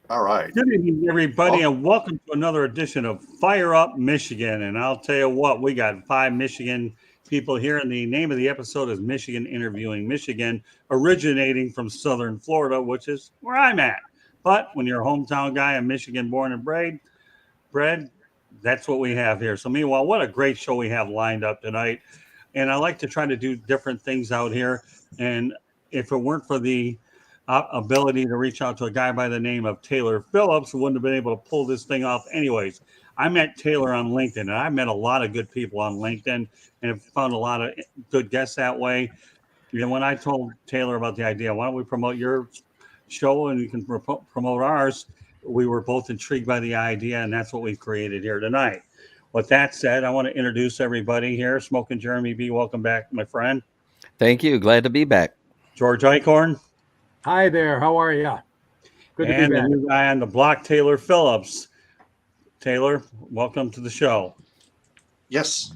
All right. Good evening, everybody, Well, and welcome to another edition of Fire Up Michigan. And I'll tell you what, we got five Michigan people here, and the name of the episode is Michigan Interviewing Michigan, originating from Southern Florida, which is where I'm at. But when you're a hometown guy, a Michigan born and bred, that's what we have here. So, meanwhile, what a great show we have lined up tonight. And I like to try to do different things out here. And if it weren't for the ability to reach out to a guy by the name of Taylor Phillips, who wouldn't have been able to pull this thing off anyways. I met Taylor on LinkedIn, and I met a lot of good people on LinkedIn and have found a lot of good guests that way. And when I told Taylor about the idea, why don't we promote your show and you can promote ours, we were both intrigued by the idea, and that's what we've created here tonight. With that said, I want to introduce everybody here. Smoking Jeremy B, welcome back, my friend. Thank you. Glad to be back. George Eichhorn. Hi there. How are you? Good to be And the back. new guy on the block, Taylor Phillips. Taylor, welcome to the show. yes.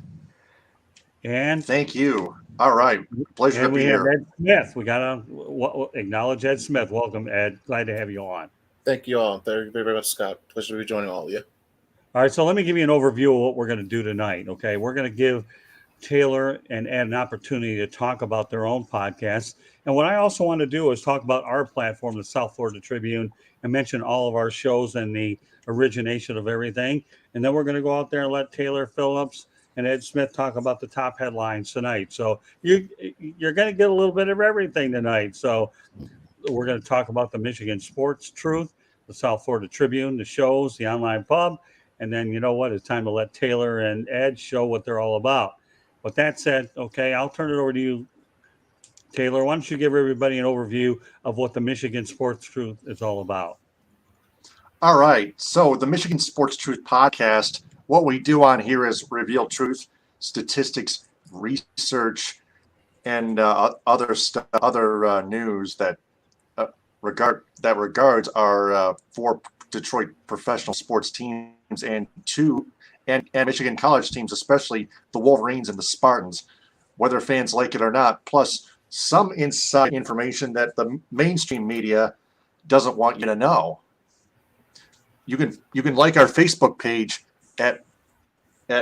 And Thank you. All right. Pleasure to we be have here. Ed Smith. We got to acknowledge Ed Smith. Welcome, Ed. Glad to have you on. Thank you all very, very much, Scott. Pleasure to be joining all of you. All right, so let me give you an overview of what we're going to do tonight. Okay, we're going to give Taylor and Ed an opportunity to talk about their own podcasts. And what I also want to do is talk about our platform, the South Florida Tribune, and mention all of our shows and the origination of everything. And then we're going to go out there and let Taylor Phillips and Ed Smith talk about the top headlines tonight. So you're going to get a little bit of everything tonight. So we're going to talk about the Michigan Sports Truth, the South Florida Tribune, the shows, the online pub. And then, you know what? It's time to let Taylor and Ed show what they're all about. With that said, okay, I'll turn it over to you, Taylor. Why don't you give everybody an overview of what the Michigan Sports Truth is all about? All right. So, the Michigan Sports Truth podcast, what we do on here is reveal truth, statistics, research, and other news that regards our four Detroit professional sports teams and Michigan college teams, especially the Wolverines and the Spartans, whether fans like it or not, plus some inside information that the mainstream media doesn't want you to know. You can like our Facebook page at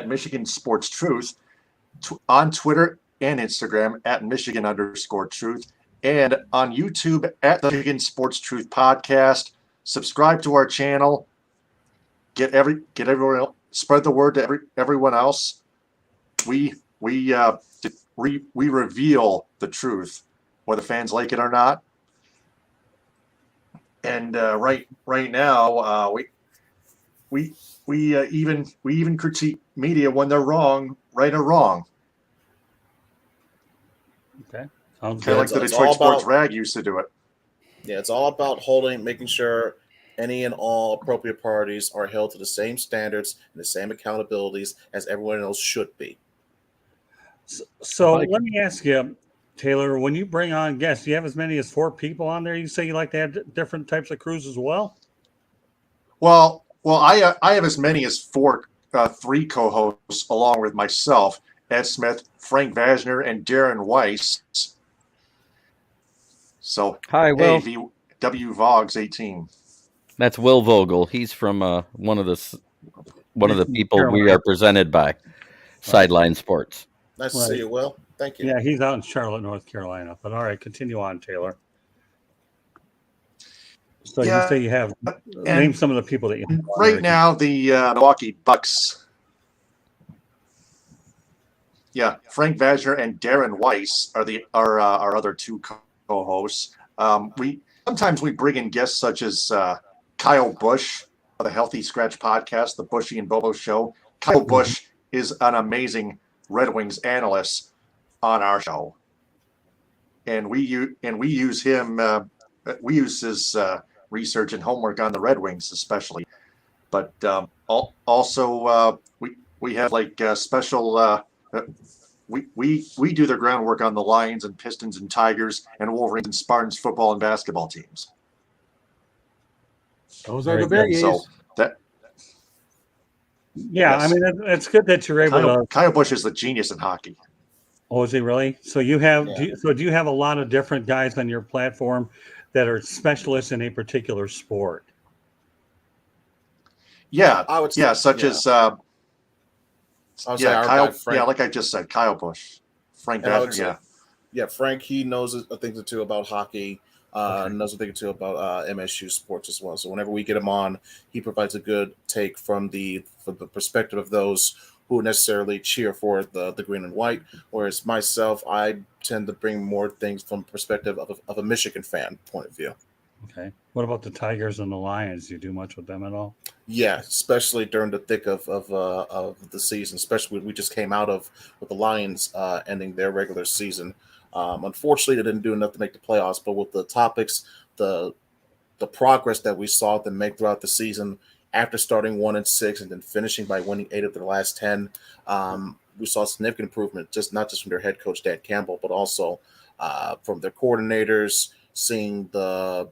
Michigan Sports Truth on Twitter and Instagram at Michigan_Truth, and on YouTube at the Michigan Sports Truth Podcast. Subscribe to our channel. Get everyone else, spread the word to everyone else. We reveal the truth, whether fans like it or not. And right now, we even critique media when they're wrong, right or wrong. Okay. Sounds Kind of like good. the It's Detroit all Sports about- Rag used to do it. Yeah, it's all about making sure any and all appropriate parties are held to the same standards and the same accountabilities as everyone else should be. So let me ask you, Taylor, when you bring on guests, do you have as many as 4 people on there? You say you like to have different types of crews as well? Well, I have as many as 3 co-hosts along with myself, Ed Smith, Frank Vasner, and Darren Weiss. So, Hi, Will. hey, W Vogs 18. That's Will Vogel. He's from one of the people we Carolina. are presented by, Sideline Sports. Nice to Right. see you, Will. Thank you. Yeah, he's out in Charlotte, North Carolina. But all right, continue on, Taylor. So Yeah, you say you have name some of the people that you have on Right there. now, the Milwaukee Bucks. Yeah, Frank Vasner and Darren Weiss are our other 2 co-hosts. We sometimes bring in guests such as Kyle Busch of the Healthy Scratch podcast, the Bushy and Bobo Show. Kyle Busch is an amazing Red Wings analyst on our show, and we use him. We use his research and homework on the Red Wings, especially. But also we have like special. We do the groundwork on the Lions and Pistons and Tigers and Wolverines and Spartans football and basketball teams. Those are Very the good. biggies. So that Yeah, Yes. I mean, it's good that you're able to. Kyle Busch is the genius in hockey. Oh, is he really? So you have, Yeah. do you have a lot of different guys on your platform that are specialists in a particular sport? Yeah, I would say, yeah, such yeah. as I would say yeah, our Kyle. guy Frank. Yeah, like I just said, Kyle Busch, Frank And I would Badger. say, Yeah, yeah, Frank, he knows a thing or two about hockey, Okay. knows a thing or two about MSU sports as well. So whenever we get him on, he provides a good take from the perspective of those who necessarily cheer for the green and white. Whereas myself, I tend to bring more things from perspective of a Michigan fan point of view. Okay. What about the Tigers and the Lions? Do you do much with them at all? Yeah, especially during the thick of the season, especially we just came out of with the Lions ending their regular season. Unfortunately, they didn't do enough to make the playoffs. But with the topics, the progress that we saw them make throughout the season, after starting 1-6 and then finishing by winning 8 of their last 10, we saw significant improvement. Not just from their head coach Dan Campbell, but also from their coordinators, seeing the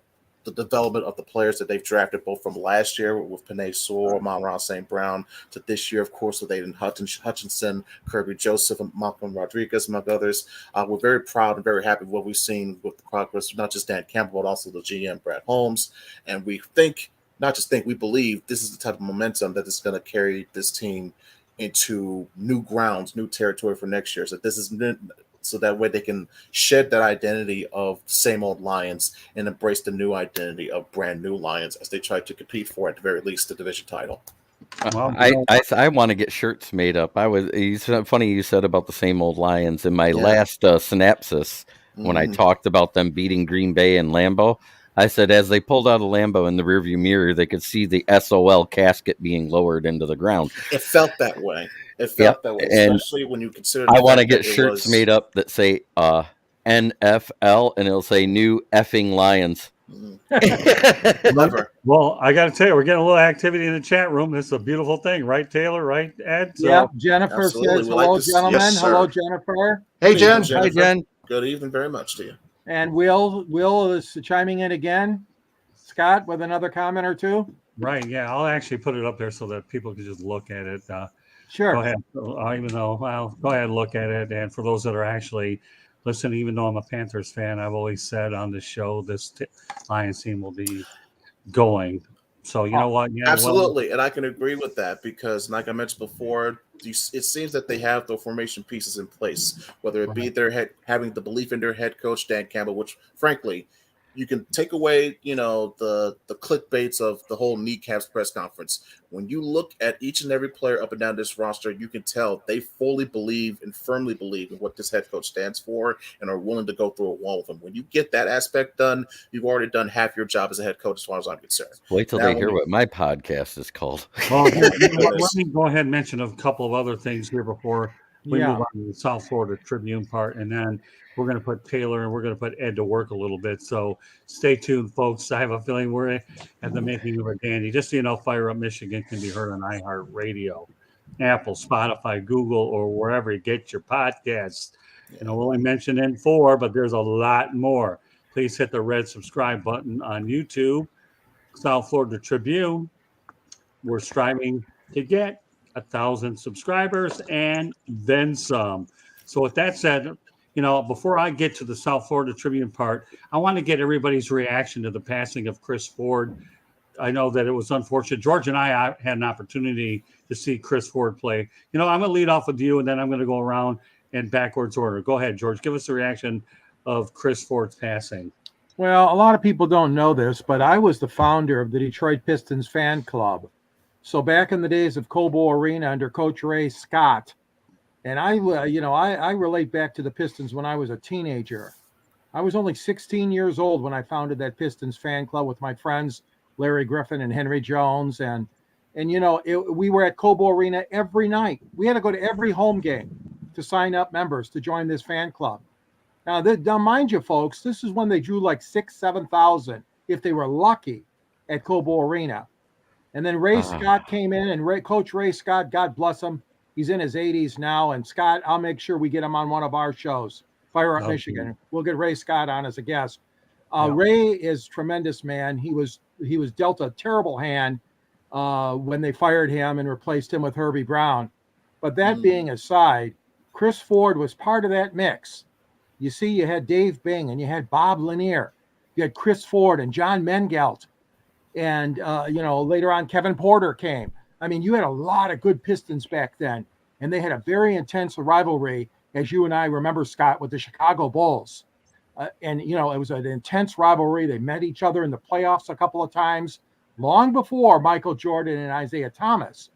development of the players that they've drafted, both from last year with Panay Sewell, Amon-Ra St. Brown, to this year, of course, with Aiden Hutchinson, Kirby Joseph, and Malcolm Rodriguez, among others. We're very proud and very happy with what we've seen with the progress, not just Dan Campbell, but also the GM, Brad Holmes. And we think, not just think, we believe this is the type of momentum that is going to carry this team into new grounds, new territory for next year. So this is so that way they can shed that identity of same old Lions and embrace the new identity of brand new Lions as they try to compete for, at the very least, the division title. Well, I want to get shirts made up. It's funny you said about the same old Lions. In my last synopsis, when I talked about them beating Green Bay and Lambeau, I said as they pulled out of Lambeau in the rearview mirror, they could see the SOL casket being lowered into the ground. It felt that way. It felt that way, especially when you consider. I want to get shirts made up that say NFL, and it'll say New Effing Lions. Clever. Well, I got to tell you, we're getting a little activity in the chat room. This is a beautiful thing, right, Taylor? Right, Ed? So, Yeah, Jennifer absolutely. says We like hello, this. gentlemen. Yes, sir. Hello, Jennifer. Hey, Jen. Hi, Jen. Good evening very much to you. And Will is chiming in again. Scott, with another comment or two. right, yeah, I'll actually put it up there so that people can just look at it. Sure. Go ahead. Even though, well, go ahead and look at it. And for those that are actually listening, even though I'm a Panthers fan, I've always said on this show this Lions team will be going. So you know what? Yeah, Absolutely, and I can agree with that because, like I mentioned before, it seems that they have the formation pieces in place. Whether it be their having the belief in their head coach Dan Campbell, which frankly, you can take away, the clickbaits of the whole kneecaps press conference. When you look at each and every player up and down this roster, you can tell they fully believe and firmly believe in what this head coach stands for and are willing to go through a wall with him. When you get that aspect done, you've already done half your job as a head coach, as far as I'm concerned. Wait till they hear what my podcast is called. Well, let me go ahead and mention a couple of other things here before we move on to the South Florida Tribune part, and then we're going to put Taylor and we're going to put Ed to work a little bit. So stay tuned, folks. I have a feeling we're at the making of a dandy. Just so you know, Fire Up Michigan can be heard on iHeartRadio, Apple, Spotify, Google, or wherever you get your podcasts. And I'll only mention N4, but there's a lot more. Please hit the red subscribe button on YouTube. South Florida Tribune. We're striving to get 1,000 subscribers and then some. So with that said, before I get to the South Florida Tribune part, I want to get everybody's reaction to the passing of Chris Ford. I know that it was unfortunate. George and I had an opportunity to see Chris Ford play. I'm going to lead off with you, and then I'm going to go around in backwards order. Go ahead, George. Give us a reaction of Chris Ford's passing. Well, a lot of people don't know this, but I was the founder of the Detroit Pistons fan club. So back in the days of Cobo Arena under Coach Ray Scott, and I relate back to the Pistons when I was a teenager. I was only 16 years old when I founded that Pistons fan club with my friends Larry Griffin and Henry Jones, and we were at Cobo Arena every night. We had to go to every home game to sign up members to join this fan club. Now, mind you, folks, this is when they drew like 7,000 if they were lucky at Cobo Arena. And then Ray Scott came in, and Coach Ray Scott, God bless him, he's in his 80s now. And Scott, I'll make sure we get him on one of our shows, Fire Up Michigan. We'll get Ray Scott on as a guest. Ray is a tremendous man. He was dealt a terrible hand when they fired him and replaced him with Herbie Brown. But that being aside, Chris Ford was part of that mix. You see, you had Dave Bing and you had Bob Lanier. You had Chris Ford and John Mengelt. And, later on, Kevin Porter came. I mean, you had a lot of good Pistons back then, and they had a very intense rivalry, as you and I remember, Scott, with the Chicago Bulls. It was an intense rivalry. They met each other in the playoffs a couple of times. Long before Michael Jordan and Isaiah Thomas,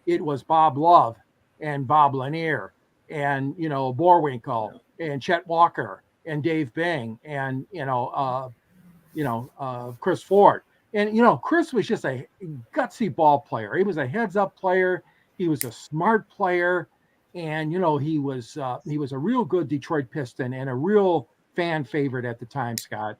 it was Bob Love and Bob Lanier and, Boerwinkle and Chet Walker and Dave Bing and, Chris Ford. And, Chris was just a gutsy ball player. He was a heads-up player. He was a smart player. And, he was a real good Detroit Piston and a real fan favorite at the time, Scott.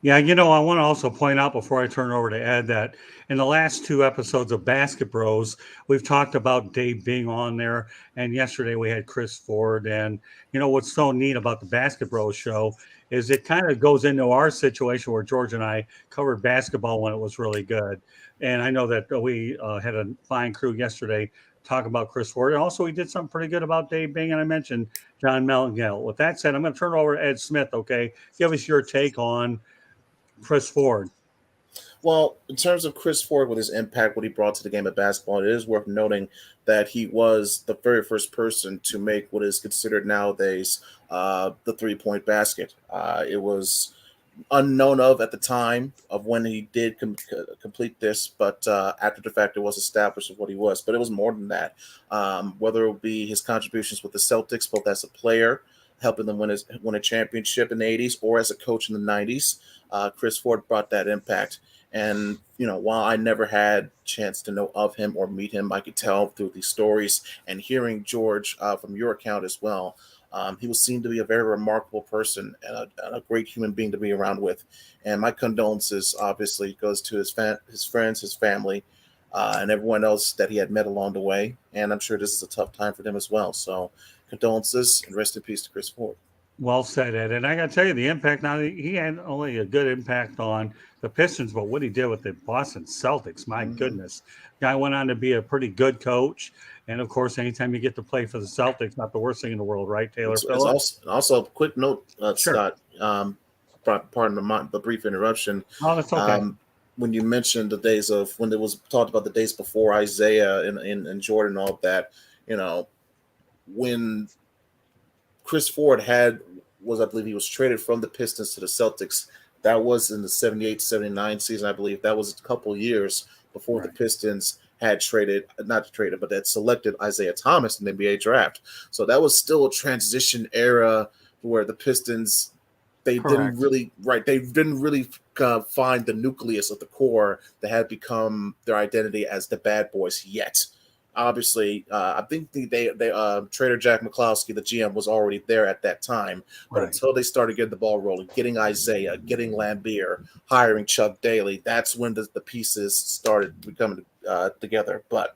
Yeah, I want to also point out before I turn it over to Ed that in the last 2 episodes of Basket Bros, we've talked about Dave being on there. And yesterday we had Chris Ford. And, what's so neat about the Basket Bros show is it kind of goes into our situation where George and I covered basketball when it was really good. And I know that we had a fine crew yesterday talk about Chris Ford. And also we did something pretty good about Dave Bing. And I mentioned John Mellencamp. With that said, I'm going to turn it over to Ed Smith, okay? Give us your take on Chris Ford. Well, in terms of Chris Ford with his impact, what he brought to the game of basketball, it is worth noting that he was the very first person to make what is considered nowadays the three-point basket. It was unknown of at the time of when he did complete this, but after the fact, it was established of what he was. But it was more than that. Whether it be his contributions with the Celtics, both as a player, helping them win a championship in the 80s, or as a coach in the 90s, Chris Ford brought that impact. And, while I never had a chance to know of him or meet him, I could tell through these stories and hearing George from your account as well. He was seen to be a very remarkable person and a great human being to be around with. And my condolences obviously goes to his friends, his family, and everyone else that he had met along the way. And I'm sure this is a tough time for them as well. So condolences and rest in peace to Chris Ford. Well said, Ed. And I got to tell you, the impact, now he had only a good impact on the Pistons, but what he did with the Boston Celtics, my goodness. Guy went on to be a pretty good coach. And, of course, anytime you get to play for the Celtics, not the worst thing in the world, right, Taylor Phillips? Also, a quick note, Sure. Scott, pardon the brief interruption. Oh, that's okay. When you mentioned the days of when it was talked about the days before Isaiah and Jordan and all of that, when Chris Ford I believe he was traded from the Pistons to the Celtics. That was in the 78-79 season, I believe. That was a couple years before the Pistons had selected Isaiah Thomas in the NBA draft. So that was still a transition era where the Pistons, they didn't really find the nucleus of the core that had become their identity as the bad boys yet. Obviously, I think Trader Jack McCloskey, the GM, was already there at that time. But until they started getting the ball rolling, getting Isaiah, getting Lambeer, hiring Chuck Daly, that's when the pieces started becoming together. But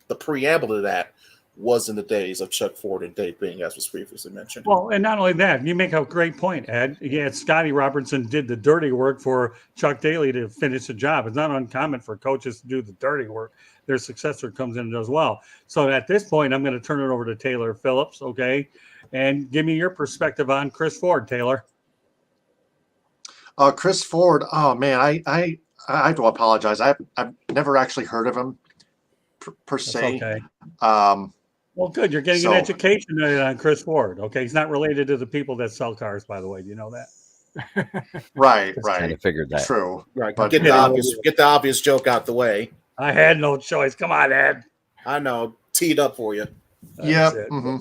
the preamble to that was in the days of Chuck Ford and Dave Bing, as was previously mentioned. Well, and not only that, you make a great point, Ed. Yeah, Scotty Robertson did the dirty work for Chuck Daly to finish the job. It's not uncommon for coaches to do the dirty work. Their successor comes in and does well. So at this point, I'm going to turn it over to Taylor Phillips, okay? And give me your perspective on Chris Ford, Taylor. Chris Ford, oh, man, I have to apologize. I've never actually heard of him per se. Okay. Well, good. You're getting an education on Chris Ford. Okay, he's not related to the people that sell cars, by the way. Do you know that? Right. Kind of figured that. True. Right. But get the obvious joke out the way. I had no choice. Come on, Ed. I know. Teed up for you. Yep. Mm-hmm.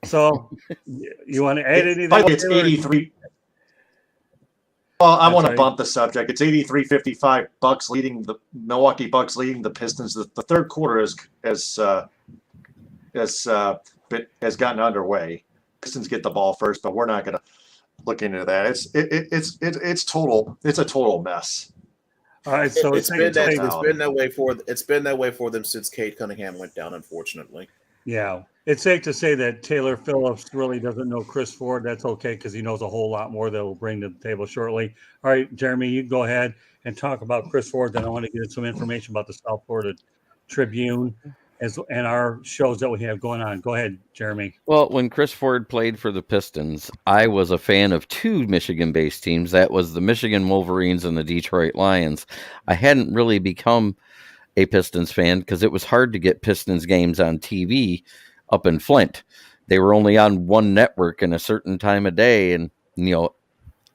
So, you want to add anything? It's 83. Well, I want to bump the subject. It's 83-55. Bucks leading the Milwaukee Bucks leading the Pistons. The third quarter has gotten underway. Pistons get the ball first, but we're not going to look into that. It's a total mess. All right, so it's been that way for them since Cade Cunningham went down, unfortunately. Yeah, it's safe to say that Taylor Phillips really doesn't know Chris Ford. That's okay because he knows a whole lot more that we'll bring to the table shortly. All right, Jeremy, you go ahead and talk about Chris Ford. Then I want to get some information about the South Florida Tribune. and our shows that we have going on. Go ahead, Jeremy. Well, when Chris Ford played for the Pistons, I was a fan of two Michigan-based teams. That was the Michigan Wolverines and the Detroit Lions. I hadn't really become a Pistons fan because it was hard to get Pistons games on TV up in Flint. They were only on one network in a certain time of day, and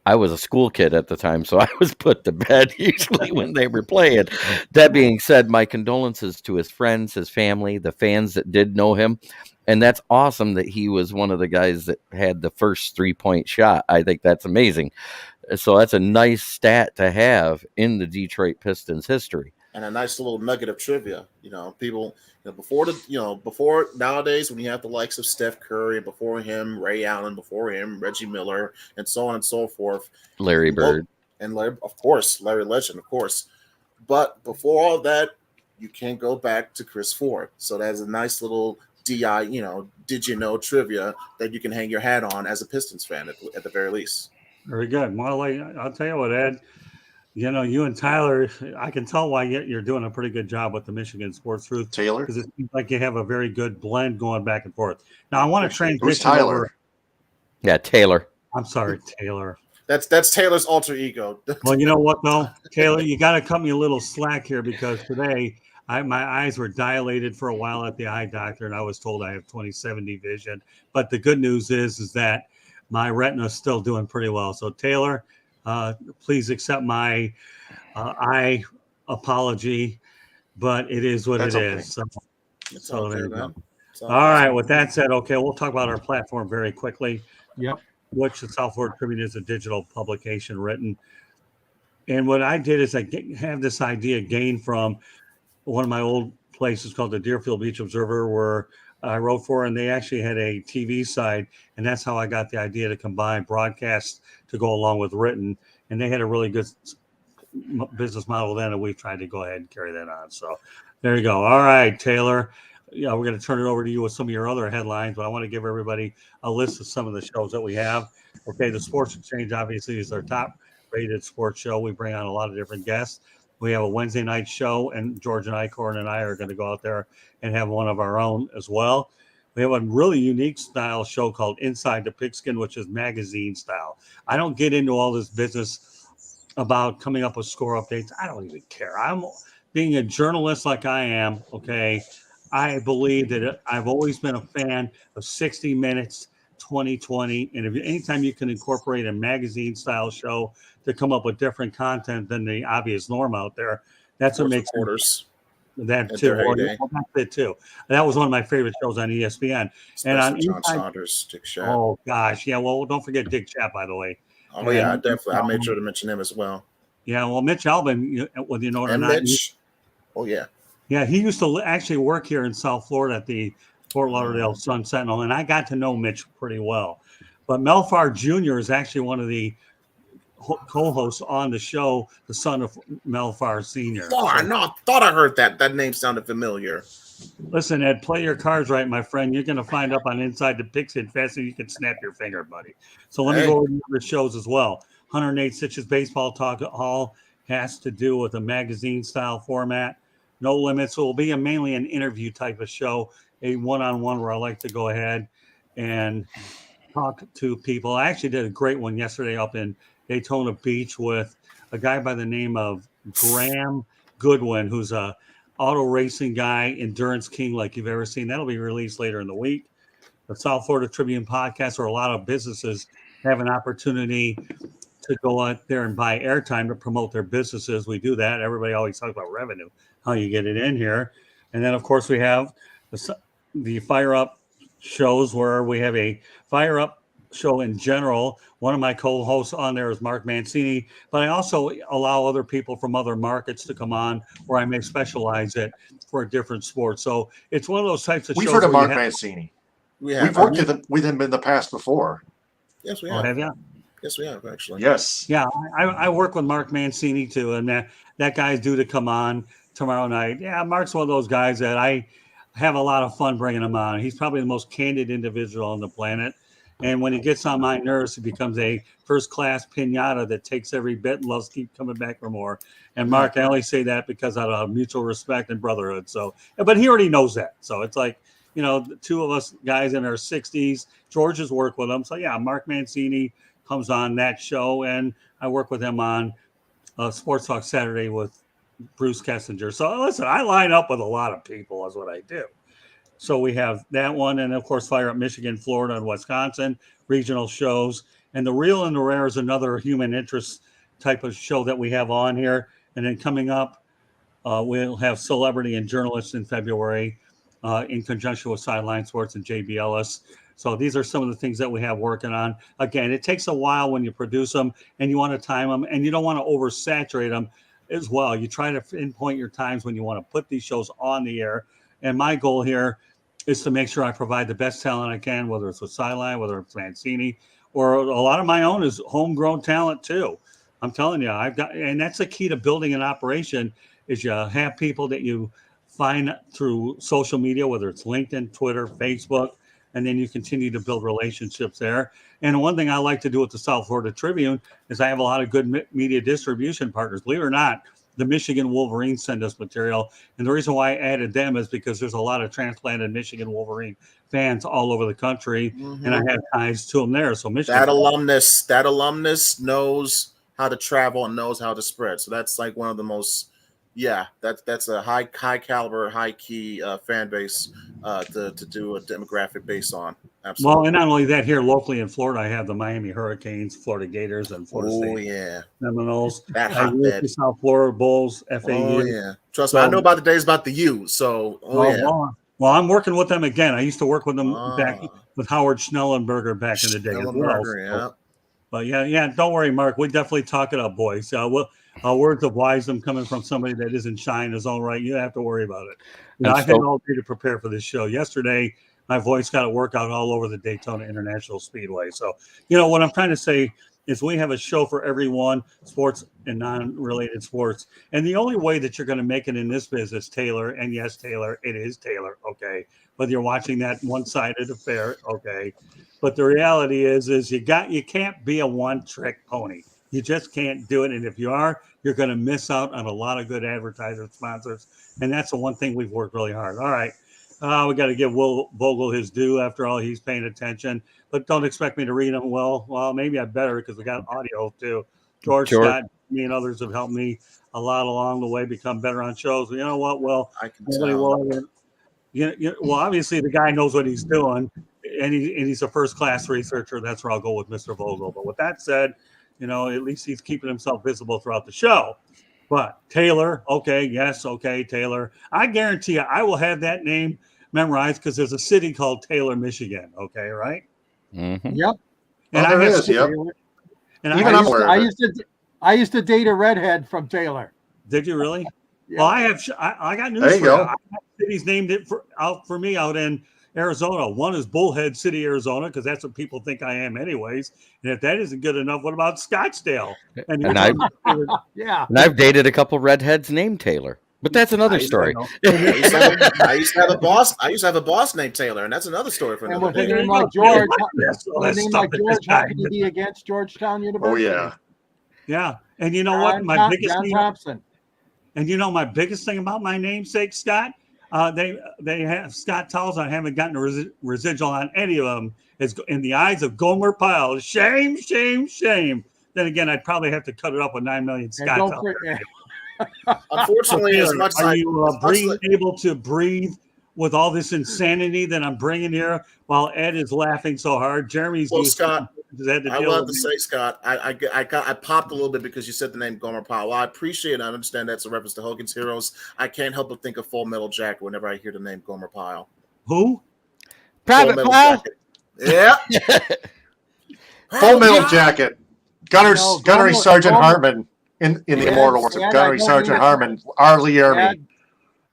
I was a school kid at the time, so I was put to bed usually when they were playing. That being said, my condolences to his friends, his family, the fans that did know him. And that's awesome that he was one of the guys that had the first 3-point shot. I think that's amazing. So that's a nice stat to have in the Detroit Pistons history. And a nice little nugget of trivia. People, before nowadays when you have the likes of Steph Curry, before him, Ray Allen, before him, Reggie Miller, and so on and so forth. Larry Bird. And Larry, of course, Larry Legend, of course. But before all that, you can't go back to Chris Ford. So that's a nice little DI, did you know trivia that you can hang your hat on as a Pistons fan at the very least. Very good. Well, I'll tell you what, Ed. You and Tyler, I can tell why you're doing a pretty good job with the Michigan Sports Truth. Taylor? Because it seems like you have a very good blend going back and forth. Now, I want to transition Who's Tyler? over. Yeah, Taylor. I'm sorry, Taylor. That's Taylor's alter ego. Well, you know what, though? Taylor, you got to cut me a little slack here because today my eyes were dilated for a while at the eye doctor, and I was told I have 20/70 vision. But the good news is that my retina is still doing pretty well. So, Taylor, please accept my eye apology, but it is what That's it okay. is. So Okay, there you go. man. All right. With that said, okay, we'll talk about our platform very quickly. Yep. Which the South Florida Tribune is a digital publication written. And what I did is I have this idea gained from one of my old places called the Deerfield Beach Observer, where I wrote for, and they actually had a TV side, and that's how I got the idea to combine broadcast to go along with written. And they had a really good business model then, and we've tried to go ahead and carry that on. So there you go. All right, Taylor. Yeah, we're going to turn it over to you with some of your other headlines, but I want to give everybody a list of some of the shows that we have. Okay, the Sports Exchange obviously is our top-rated sports show. We bring on a lot of different guests. We have a Wednesday night show, and George and Icorn and I are going to go out there and have one of our own as well. We have a really unique style show called Inside the Pigskin, which is magazine style. I don't get into all this business about coming up with score updates. I don't even care. I'm being a journalist like I am, okay, I believe that I've always been a fan of 60 Minutes, 2020, and anytime you can incorporate a magazine-style show to come up with different content than the obvious norm out there, that's what makes Reporters. That at too. their Or, heyday. that's it too. That was one of my favorite shows on ESPN. And on Especially John Inside- Saunders, Dick Schaap. Oh gosh, yeah. Well, don't forget Dick Schaap, by the way. Oh yeah, and- definitely. I made sure to mention him as well. Yeah. Well, Mitch Albin, whether you know it or And not, Mitch. Oh yeah. yeah, he used to actually work here in South Florida at the Fort Lauderdale Sun Sentinel, and I got to know Mitch pretty well. But Melfar Jr. is actually one of the co-hosts on the show, the son of Melfar Sr. Thought I heard that. That name sounded familiar. Listen, Ed, play your cards right, my friend. You're going to find up on Inside the Pigskin faster you can snap your finger, buddy. So let me go over the other shows as well. 108 Stitches Baseball Talk Hall has to do with a magazine-style format. No Limits will be mainly an interview type of show, a one-on-one where I like to go ahead and talk to people. I actually did a great one yesterday up in Daytona Beach with a guy by the name of Graham Goodwin, who's a auto racing guy, endurance king like you've ever seen. That'll be released later in the week. The South Florida Tribune podcast, where a lot of businesses have an opportunity to go out there and buy airtime to promote their businesses. We do that. Everybody always talks about revenue, how you get it in here. And then, of course, we have the Fire Up shows, where we have a Fire Up show in general. One of my co-hosts on there is Mark Mancini, but I also allow other people from other markets to come on where I may specialize it for a different sport. So it's one of those types of We've shows. heard of where you Mark have- Mancini. We've worked with him in the past before. Yes, we Oh, have. have you? Yes, we have actually. Yes. Yeah, I work with Mark Mancini too, and that guy's due to come on tomorrow night. Yeah, Mark's one of those guys that I have a lot of fun bringing him on. He's probably the most candid individual on the planet, And when he gets on my nerves, he becomes a first-class pinata that takes every bit and loves to keep coming back for more. And Mark, I only say that because out of mutual respect and brotherhood. So, but he already knows that. So it's like, the two of us guys in our 60s, George has worked with him. So yeah, Mark Mancini comes on that show, and I work with him on Sports Talk Saturday with Bruce Kessinger. So listen, I line up with a lot of people. Is what I do. So we have that one, and of course, Fire Up Michigan, Florida, and Wisconsin regional shows. And the Real and the Rare is another human interest type of show that we have on here. And then coming up, we'll have Celebrity and Journalists in February in conjunction with Sideline Sports and JB Ellis. So these are some of the things that we have working on. Again, it takes a while when you produce them, and you want to time them, and you don't want to oversaturate them as well. You try to pinpoint your times when you want to put these shows on the air. And my goal here is to make sure I provide the best talent I can, whether it's with Sideline, whether it's Mancini, or a lot of my own is homegrown talent too. I'm telling you, and that's the key to building an operation is you have people that you find through social media, whether it's LinkedIn, Twitter, Facebook, and then you continue to build relationships there. And one thing I like to do with the South Florida Tribune is I have a lot of good media distribution partners. Believe it or not, the Michigan Wolverines send us material. And the reason why I added them is because there's a lot of transplanted Michigan Wolverine fans all over the country, and I have ties to them there. So Michigan, that alumnus knows how to travel and knows how to spread. So that's like one of the most, that's a high caliber, high key fan base to do a demographic based on. Absolutely. Well, and not only that, here locally in Florida, I have the Miami Hurricanes, Florida Gators, and Florida State Seminoles. That I hotbed. the South Florida Bulls, FAU. Oh yeah, trust me, I know about the days about the U. So, well, I'm working with them again. I used to work with them back with Howard Schnellenberger back in the day as well. But yeah, don't worry, Mark. We definitely talk it up, boys. Words of wisdom coming from somebody that isn't shy in his own right. You don't have to worry about it. I had all day to prepare for this show. Yesterday, my voice got to work out all over the Daytona International Speedway. So, what I'm trying to say is we have a show for everyone, sports and non-related sports. And the only way that you're going to make it in this business, Taylor, and yes, Taylor, it is Taylor, okay, whether you're watching that one-sided affair, okay. But the reality is you can't be a one-trick pony. You just can't do it. And if you are, you're going to miss out on a lot of good advertiser sponsors. And that's the one thing we've worked really hard. All right. We got to give Will Vogel his due. After all, he's paying attention. But don't expect me to read them. Well, maybe I better because we got audio too. George Scott, me and others have helped me a lot along the way become better on shows. You know what? Well, I can tell. Well, obviously the guy knows what he's doing, and he's a first-class researcher. That's where I'll go with Mr. Vogel. But with that said, at least he's keeping himself visible throughout the show. But Taylor, Taylor. I guarantee you I will have that name memorized because there's a city called Taylor, Michigan. Okay, right? Mm-hmm. Yep. And there is, yep. And I used to date a redhead from Taylor. Did you really? Yeah. Well, I got news there you for go. you. I got cities named it for me out in Arizona. One is Bullhead City, Arizona, because that's what people think I am anyways. And if that isn't good enough, what about Scottsdale? And I've dated a couple redheads named Taylor. But that's another story. I used to have a boss named Taylor, and that's another story for another day. With a name like George, how can you be against Georgetown University? Oh yeah. Yeah. And you know what? My biggest John name, Thompson. And my biggest thing about my namesake, Scott, they have Scott tells I haven't gotten a residual on any of them. It's in the eyes of Gomer Pyle. Shame, shame, shame. Then again, I'd probably have to cut it up with 9 million Scott. Unfortunately, as much are you able to breathe with all this insanity that I'm bringing here while Ed is laughing so hard? Jeremy's Scott. I love to say, Scott, I popped a little bit because you said the name Gomer Pyle. Well, I appreciate it. I understand that's a reference to Hogan's Heroes. I can't help but think of Full Metal Jacket whenever I hear the name Gomer Pyle. Who? Private Pyle? Yeah. Full Metal Jacket. Gunnery Sergeant Harmon in the Immortal Wars of Gunnery Sergeant Harmon, R. Lee Ermey.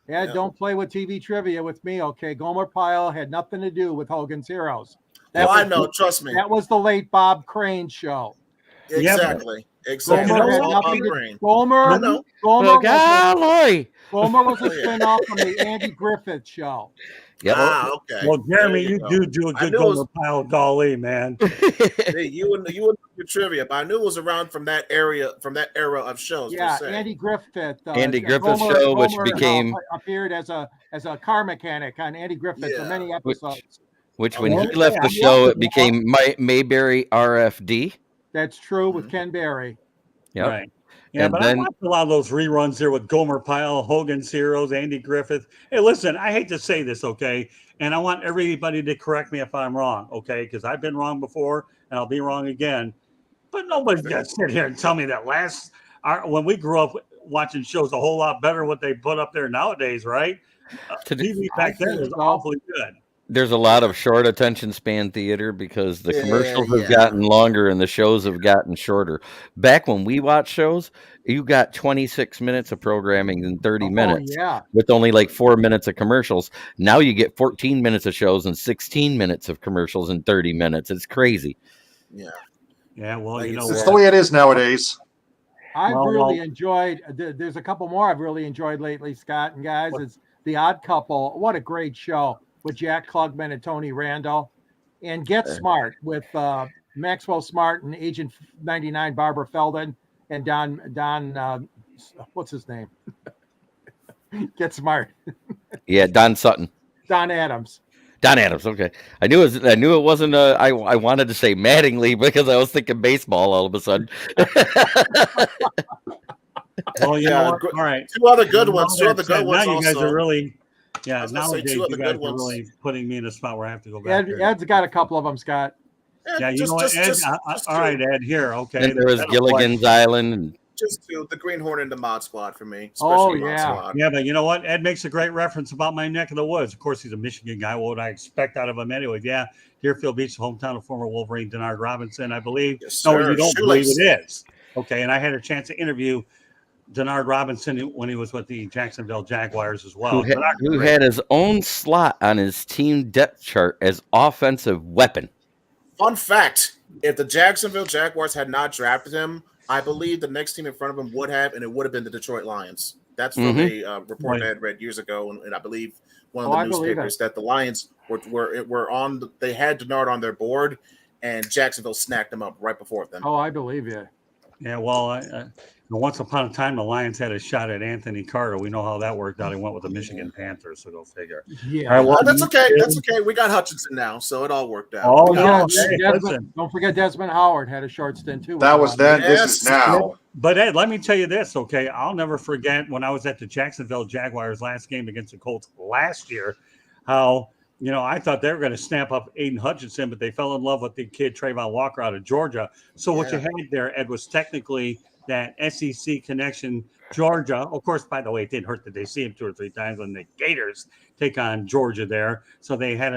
Yeah, don't play with TV trivia with me, okay? Gomer Pyle had nothing to do with Hogan's Heroes. I know. Trust me. That was the late Bob Crane show. Exactly. Exactly. Gomer, Gomer. Gomer, Golly. Gomer was a Oh, yeah. spinoff from the Andy Griffith Show. Yep. Okay. Well, Jeremy, There you go. do a I good knew it was- Gomer Pyle golly, man. Hey, you and your trivia, but I knew it was around from that era of shows. Yeah, per se. Andy Griffith. Andy Griffith Show, which became- appeared as a car mechanic on Andy Griffith for Yeah. many episodes. Which Oh, when well, he left the yeah, show, yeah. it became Mayberry RFD. That's true Mm-hmm. with Ken Berry. Yep. Right. Yeah, And but then- I watched a lot of those reruns there with Gomer Pyle, Hogan's Heroes, Andy Griffith. Hey, listen, I hate to say this, okay? And I want everybody to correct me if I'm wrong, okay? Because I've been wrong before and I'll be wrong again. But nobody's going to sit here and tell me that when we grew up watching shows a whole lot better what they put up there nowadays, right? TV back then was awfully good. There's a lot of short attention span theater because the Yeah, commercials have yeah. gotten longer and the shows have gotten shorter. Back when we watched shows, you got 26 minutes of programming in 30 minutes yeah. with only like 4 minutes of commercials. Now you get 14 minutes of shows and 16 minutes of commercials in 30 minutes. It's crazy. Yeah. Yeah, well, Like, you know It's what? the way it is nowadays. I've Well, really enjoyed. There's a couple more I've really enjoyed lately, Scott and guys. It's The Odd Couple. What a great show with Jack Klugman and Tony Randall, and Get Smart with Maxwell Smart and Agent 99 Barbara Feldon and Don. What's his name? Get Smart. Yeah, Don Sutton. Don Adams. Don Adams. Okay, I knew it wasn't. I wanted to say Mattingly because I was thinking baseball all of a sudden. Well, you Yeah, know what? All right. Two other good With ones. all Two that other said, good ones. Now you guys also. are really, I yeah. was gonna say Nowadays, two you other guys good are ones. really putting me in a spot where I have to go back. Ed's got a couple of them, Scott. Yeah, you just, know what, just, Ed? just, All right, Ed. Here, okay. And there was That'll Gilligan's Island. And Just two. The Green Hornet and the Mod Squad for me. Oh, Especially Mod yeah. Squad. Yeah, but you know what? Ed makes a great reference about my neck of the woods. Of course, he's a Michigan guy. What would I expect out of him anyway? Yeah, Deerfield Beach, the hometown of former Wolverine Denard Robinson, I believe. Yes, No, sir. you don't Shoelace. believe it is. Okay, and I had a chance to interview Denard Robinson when he was with the Jacksonville Jaguars as well. who had his own slot on his team depth chart as offensive weapon. Fun fact: if the Jacksonville Jaguars had not drafted him, I believe the next team in front of him would have, and it would have been the Detroit Lions. That's from a report I had read years ago, and I believe one of the newspapers that the Lions were on. They had Denard on their board, and Jacksonville snacked him up right before them. Oh, I believe you. Yeah, well, once upon a time, the Lions had a shot at Anthony Carter. We know how that worked out. He went with the Michigan Panthers, so go figure. Yeah. All right, well, That's okay. That's okay. We got Hutchinson now, so it all worked out. Oh, We got yeah. Hutchinson. Hey, listen. Don't forget Desmond Howard had a short stint too. That was then. This is Yes. now. But Ed, let me tell you this, okay? I'll never forget when I was at the Jacksonville Jaguars last game against the Colts last year, how, you know, I thought they were going to snap up Aiden Hutchinson, but they fell in love with the kid Trayvon Walker out of Georgia. So what you had there, Ed, was technically that SEC connection, Georgia. Of course, by the way, it didn't hurt that they see him 2 or 3 times when the Gators take on Georgia there. So they had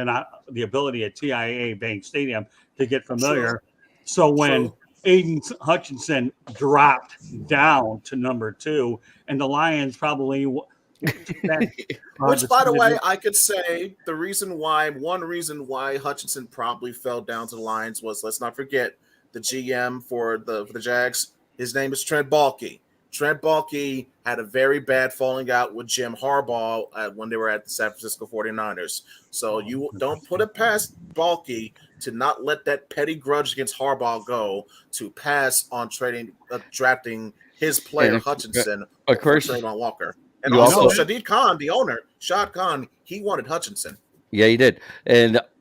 the ability at TIAA Bank Stadium to get familiar. Sure. So when Aiden Hutchinson dropped down to number 2, and the Lions probably Which, by the way, I could say one reason why Hutchinson probably fell down to the Lions was, let's not forget, the GM for the Jags. His name is Trent Baalke. Trent Baalke had a very bad falling out with Jim Harbaugh when they were at the San Francisco 49ers. So you don't put it past Baalke to not let that petty grudge against Harbaugh go to pass on drafting his player Hutchinson, of course, Trayvon Walker. And you also, also- Shadid Khan, the owner, Shad Khan, he wanted Hutchinson. Yeah, he did.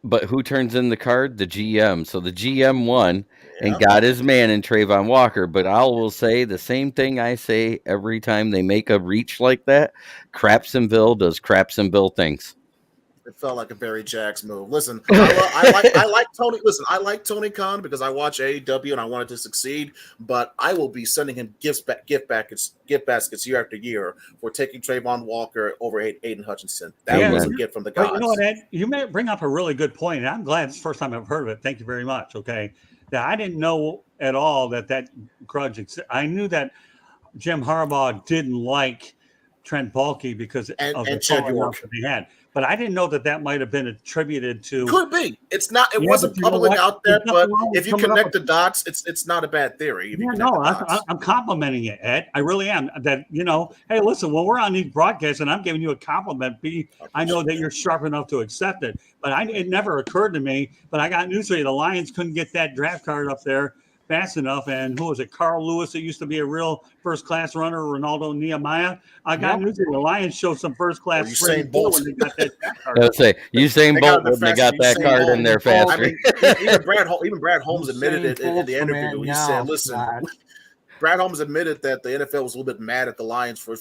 But who turns in the card? The GM. So the GM won and got his man in Trayvon Walker. But I will say the same thing I say every time they make a reach like that. Crapsonville does Crapsonville things. It felt like a very Jags move. Listen, I like Tony. Listen, I like Tony Khan because I watch AEW and I wanted to succeed. But I will be sending him gift baskets year after year for taking Trayvon Walker over Aiden Hutchinson. That was a gift from the gods. But you know what, Ed? You may bring up a really good point, and I'm glad it's the first time I've heard of it. Thank you very much. Okay, that I didn't know at all that grudge existed. I knew that Jim Harbaugh didn't like Trent Baalke because And of the Chad falling York. out that he had. But I didn't know that might have been attributed to. Could be. It's not. It Yeah, wasn't but you know public what? out there, There's but nothing wrong with if you coming up connect with- the dots, it's not a bad theory. If you Yeah, connect no, the dots. I'm complimenting it, Ed. I really am. That, hey, listen, when we're on these broadcasts and I'm giving you a compliment, B, I know that you're sharp enough to accept it. But it never occurred to me. But I got news for you: the Lions couldn't get that draft card up there fast enough. And who was it? Carl Lewis, that used to be a real first-class runner. Ronaldo Nehemiah. I got news for you: the Lions showed some first-class Or Usain sprint Bolt. when they got that draft card. I would say Usain They got Bolt when they got that Usain card Bolt. in there I faster. mean, even Brad Holmes admitted it in the interview. He said, "Listen." Brad Holmes admitted that the NFL was a little bit mad at the Lions for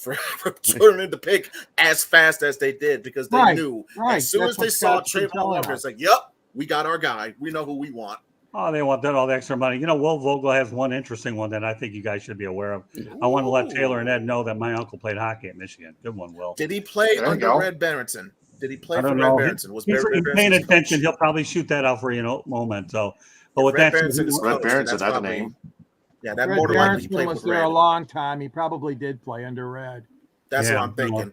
turning the pick as fast as they did because they knew as soon as they saw Trayvon Walker, it's like, "Yep, we got our guy. We know who we want." Oh, they want all the extra money. Will Vogel has one interesting one that I think you guys should be aware of. I want to let Taylor and Ed know that my uncle played hockey at Michigan. Good one, Will. Did he play under Red Barrington? Did he play for Red Barrington? Was he's Red paying Barrington's attention. coach? He'll probably shoot that out for you in a moment. So, but with Red that, Barrington's Red coach, Barrington, that's a probably- name. Yeah, that Red more than likely he Barrington played was with there Red. a long time. He probably did play under Red. That's what I'm thinking.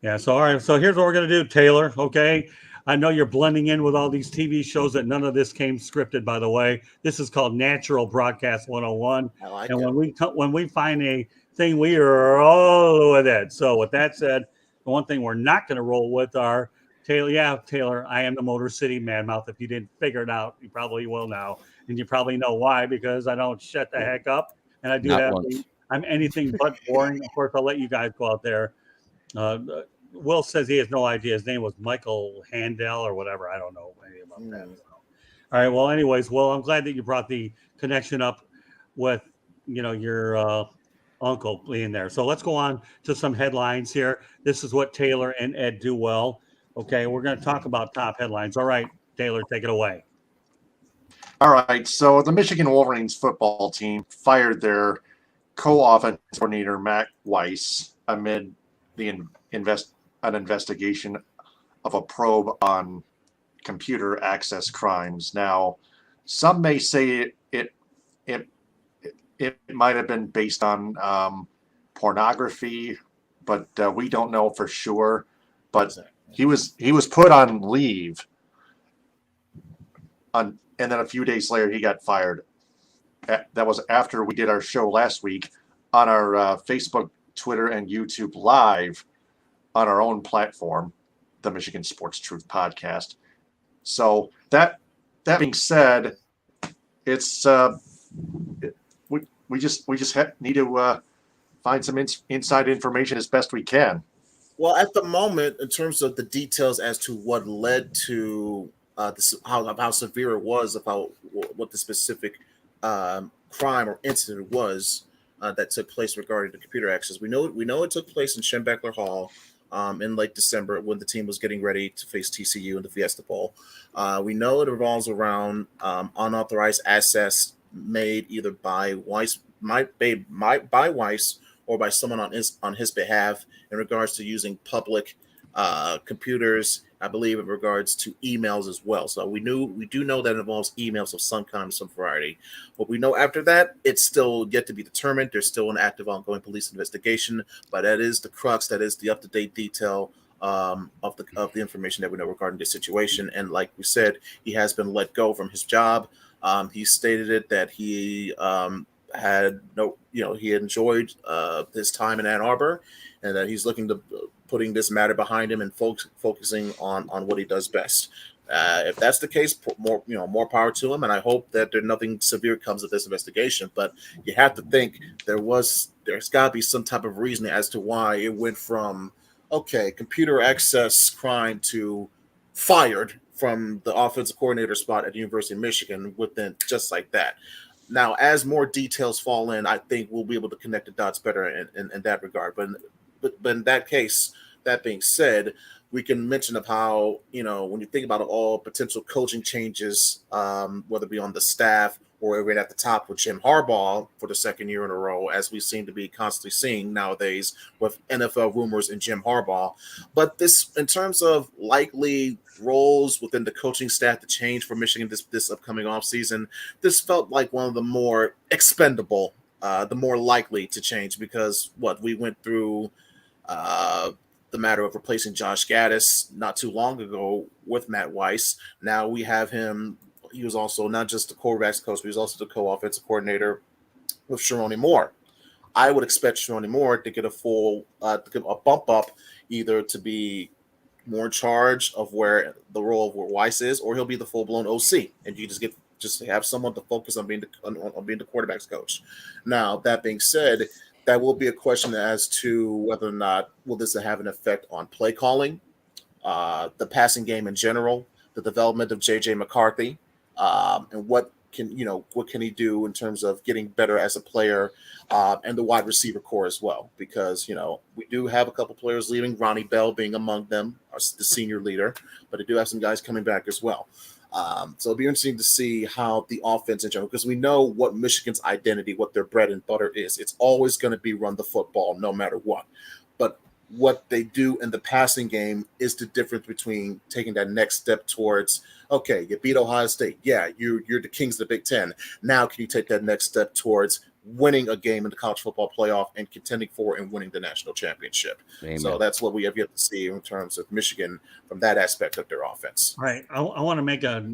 Yeah. So, all right. So here's what we're gonna do, Taylor. Okay. I know you're blending in with all these TV shows that none of this came scripted, by the way. This is called Natural Broadcast 101. I like And it. when we find a thing, we are all with it. So with that said, the one thing we're not going to roll with are Taylor. Yeah, Taylor, I am the Motor City Madmouth. If you didn't figure it out, you probably will now. And you probably know why, because I don't shut the heck up. And I do Not that. once. I'm anything but boring. Of course, I'll let you guys go out there. Will says he has no idea. His name was Michael Handel or whatever. I don't know anything about that. So. All right. Well, anyways, Will, I'm glad that you brought the connection up with, your uncle being there. So let's go on to some headlines here. This is what Taylor and Ed do well. Okay. We're going to talk about top headlines. All right, Taylor, take it away. All right. So the Michigan Wolverines football team fired their co-offense coordinator, Matt Weiss, amid an investigation of a probe on computer access crimes. Now, some may say it might have been based on pornography, but we don't know for sure. But he was put on leave, and then a few days later he got fired. That was after we did our show last week on our Facebook, Twitter, and YouTube live on our own platform, the Michigan Sports Truth Podcast. So that being said, it's we just need to find some inside information as best we can. Well, at the moment, in terms of the details as to what led to how severe it was, about what the specific crime or incident was that took place regarding the computer access, we know it took place in Schembechler Hall in late December when the team was getting ready to face TCU in the Fiesta Bowl. We know it revolves around unauthorized access made either by Weiss, by Weiss, or by someone on his behalf in regards to using public computers. I believe in regards to emails as well. So we do know that it involves emails of some kind, some variety. What we know after that, it's still yet to be determined. There's still an active, ongoing police investigation, but that is the crux. That is the up-to-date detail of the information that we know regarding this situation. And like we said, he has been let go from his job. He stated it that he he enjoyed his time in Ann Arbor, and that he's looking to putting this matter behind him and focusing on what he does best. If that's the case, more power to him, and I hope that nothing severe comes of this investigation. But you have to think there's got to be some type of reasoning as to why it went from computer access crime to fired from the offensive coordinator spot at the University of Michigan within just like that. Now, as more details fall in, I think we'll be able to connect the dots better in that regard. But in that case, that being said, we can mention of how, when you think about all potential coaching changes, whether it be on the staff or right at the top with Jim Harbaugh for the second year in a row, as we seem to be constantly seeing nowadays with NFL rumors and Jim Harbaugh. But this, in terms of likely roles within the coaching staff to change for Michigan this upcoming offseason, this felt like one of the more expendable, the more likely to change, because we went through the matter of replacing Josh Gaddis not too long ago with Matt Weiss. Now we have him. He was also not just the quarterbacks coach, but he was also the co-offensive coordinator with Sharoni Moore. I would expect Sharoni Moore to get a bump up, either to be more in charge of where the role of where Weiss is, or he'll be the full-blown OC, and you just have someone to focus on being the quarterback's coach. Now, that being said, that will be a question as to whether or not will this have an effect on play calling, the passing game in general, the development of JJ McCarthy, and what can he do in terms of getting better as a player, and the wide receiver core as well, because we do have a couple players leaving, Ronnie Bell being among them, the senior leader, but they do have some guys coming back as well. So it'll be interesting to see how the offense in general, because we know what Michigan's identity, what their bread and butter is. It's always going to be run the football no matter what. But what they do in the passing game is the difference between taking that next step towards, okay, you beat Ohio State. Yeah, you're the kings of the Big Ten. Now can you take that next step towards winning a game in the college football playoff and contending for and winning the national championship? Amen. So that's what we have yet to see in terms of Michigan from that aspect of their offense. All right. I want to make a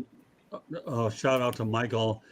shout out to Michael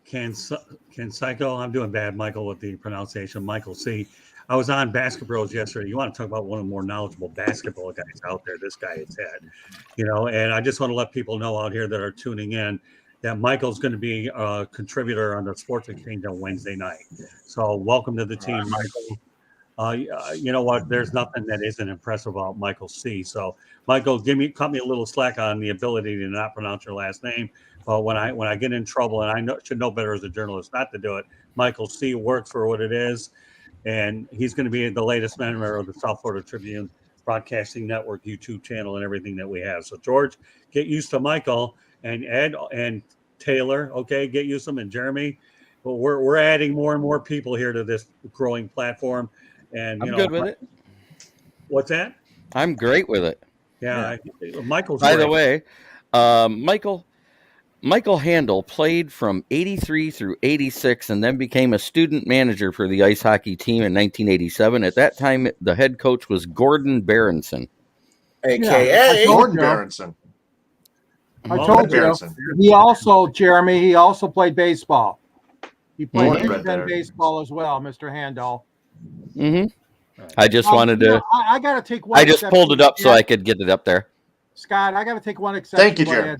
Canseco. I'm doing bad, Michael, with the pronunciation. Michael C. I was on Basketball Bros yesterday. You want to talk about one of the more knowledgeable basketball guys out there? This guy has had, and I just want to let people know out here that are tuning in that Michael's going to be a contributor on the Sports Exchange on Wednesday night. So welcome to the team, Michael. You know what? There's nothing that isn't impressive about Michael C. So Michael, cut me a little slack on the ability to not pronounce your last name. But when I get in trouble, and should know better as a journalist not to do it, Michael C. works for what it is. And he's going to be the latest member of the South Florida Tribune Broadcasting Network YouTube channel and everything that we have. So, George, get used to Michael and Ed and Taylor. Okay, get used to them, and Jeremy. But we're adding more and more people here to this growing platform. And I'm good with it. What's that? I'm great with it. Yeah. Michael's By great. the way, Michael Handel played from 83 through 86 and then became a student manager for the ice hockey team in 1987. At that time, the head coach was Gordon Berenson. AKA Gordon Berenson. I told you. He also played baseball. He played Big Ten baseball as well, Mr. Handel. Mm-hmm. I just wanted to. I got to take one. I just pulled it up so I could get it up there. Scott, I got to take one exception. Thank you, Jeremy.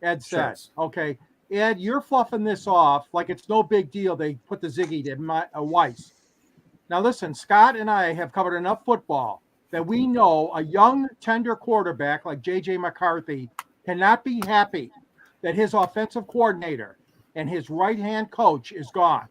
Ed said, okay, Ed, you're fluffing this off like it's no big deal. They put the Ziggy to Weiss. Now, listen, Scott and I have covered enough football that we know a young, tender quarterback like J.J. McCarthy cannot be happy that his offensive coordinator and his right-hand coach is gone.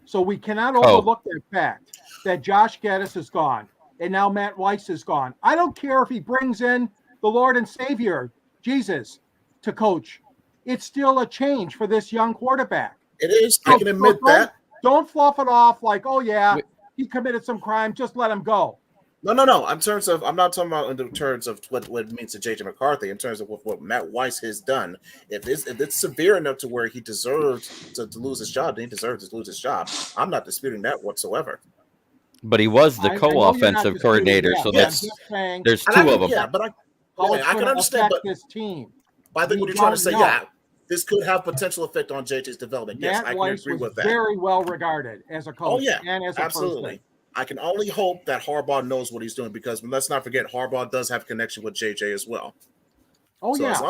So we cannot overlook that fact that Josh Gaddis is gone and now Matt Weiss is gone. I don't care if he brings in the Lord and Savior, Jesus, to coach. It's still a change for this young quarterback. It is. I can admit that. Don't fluff it off like, oh yeah, he committed some crime. Just let him go. No. I'm not talking about in terms of what it means to JJ McCarthy. In terms of what Matt Weiss has done, if it's severe enough to where he deserves to lose his job, then he deserves to lose his job. I'm not disputing that whatsoever. But he was the co-offensive coordinator, so there's two of them. Yeah, but I can understand. But this team. I think what you're trying to say, this could have potential effect on JJ's development. Yes, I can agree with that. Very well regarded as a coach. Oh yeah, and as a absolutely. person. I can only hope that Harbaugh knows what he's doing, because let's not forget Harbaugh does have a connection with JJ as well. Oh so yeah. As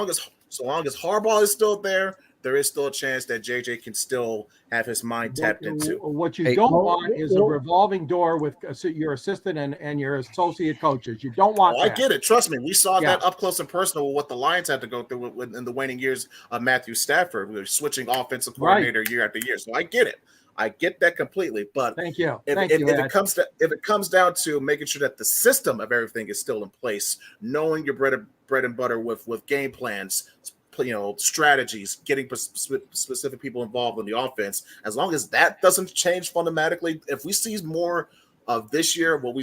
long as Harbaugh is still there is still a chance that JJ can still have his mind tapped into. What you don't want is a revolving door with your assistant and your associate coaches. You don't want that. I get it. Trust me. We saw that up close and personal with what the Lions had to go through in the waning years of Matthew Stafford. We were switching offensive coordinator year after year. So I get it. I get that completely. But thank you. If it comes down to making sure that the system of everything is still in place, knowing your bread and butter with game plans, strategies, getting specific people involved in the offense, as long as that doesn't change fundamentally, if we see more of this year, what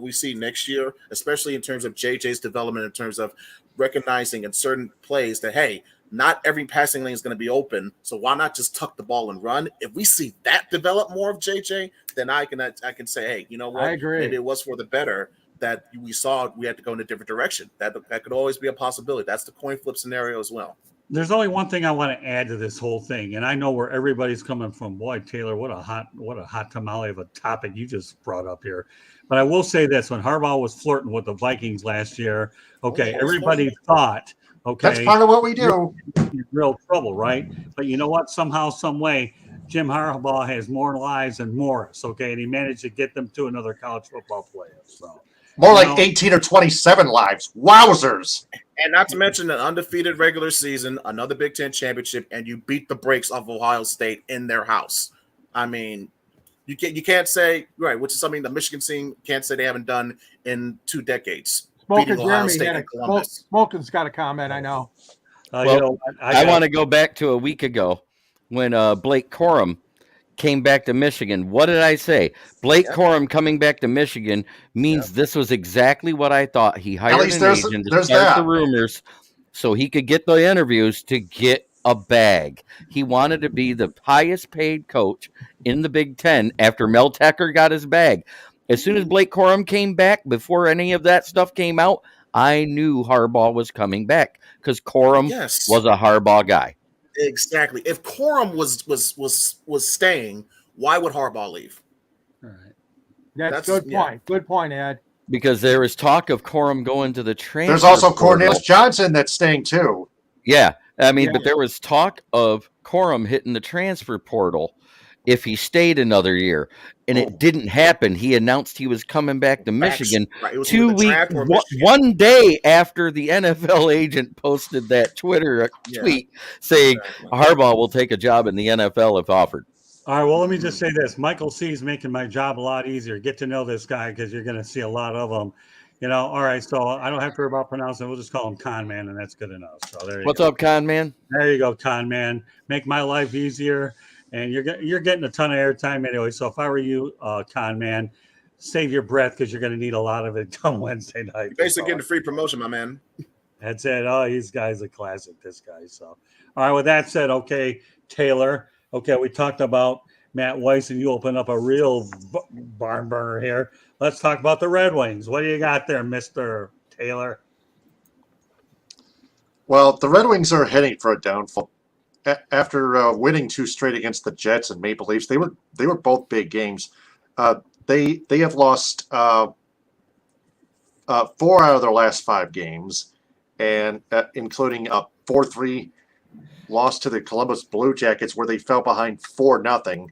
we see next year, especially in terms of JJ's development, in terms of recognizing in certain plays that, hey, not every passing lane is going to be open. So why not just tuck the ball and run? If we see that develop more of JJ, then I can say, hey, you know what? I agree. Maybe it was for the better that we saw we had to go in a different direction. That could always be a possibility. That's the coin flip scenario as well. There's only one thing I want to add to this whole thing, and I know where everybody's coming from. Boy, Taylor, what a hot tamale of a topic you just brought up here. But I will say this: when Harbaugh was flirting with the Vikings last year, everybody thought, That's part of what we do. you're in real trouble, right? But you know what? Somehow, some way, Jim Harbaugh has more lives than Morris. Okay, and he managed to get them to another college football player. So. More like 18 or 27 lives. Wowzers. And not to mention an undefeated regular season, another Big Ten championship, and you beat the brakes off Ohio State in their house. I mean, you can't say, right, which is something the Michigan team can't say they haven't done in 2 decades. Smoking beating Ohio Jeremy State had and Columbus. Smokin's got a comment. I know. Well, I want to go back to a week ago when Blake Corum came back to Michigan. What did I say? Blake Corum coming back to Michigan means this was exactly what I thought. He hired an agent to start the rumors so he could get the interviews to get a bag. He wanted to be the highest paid coach in the Big Ten after Mel Tucker got his bag. As soon as Blake Corum came back, before any of that stuff came out, I knew Harbaugh was coming back because Corum was a Harbaugh guy. Exactly. If Corum was staying, why would Harbaugh leave? All right. That's good point. Good point, Ed. Because there is talk of Corum going to the transfer. There's also portal. Cornelius Johnson that's staying too. Yeah, I mean, but there was talk of Corum hitting the transfer portal if he stayed another year, and it didn't happen. He announced he was coming back to Michigan 2 weeks, one day after the NFL agent posted that Twitter tweet saying Harbaugh will take a job in the NFL if offered. All right, well, let me just say this. Michael C. is making my job a lot easier. Get to know this guy because you're going to see a lot of them. You know, all right, so I don't have to worry about pronouncing it. We'll just call him Con Man, and that's good enough. So there you go. What's up, Con Man? There you go, Con Man. Make my life easier, and you're getting a ton of airtime anyway. So if I were you, Con Man, save your breath because you're going to need a lot of it come Wednesday night. You're basically getting a free promotion, my man. That's it. Oh, these guys are classic, this guy. So, all right, with that said, okay, Taylor. Okay, we talked about Matt Weiss, and you open up a real barn burner here. Let's talk about the Red Wings. What do you got there, Mr. Taylor? Well, the Red Wings are heading for a downfall. After winning 2 straight against the Jets and Maple Leafs, they were both big games. They have lost 4 out of their last 5 games, and including a 4-3 loss to the Columbus Blue Jackets where they fell behind 4-0.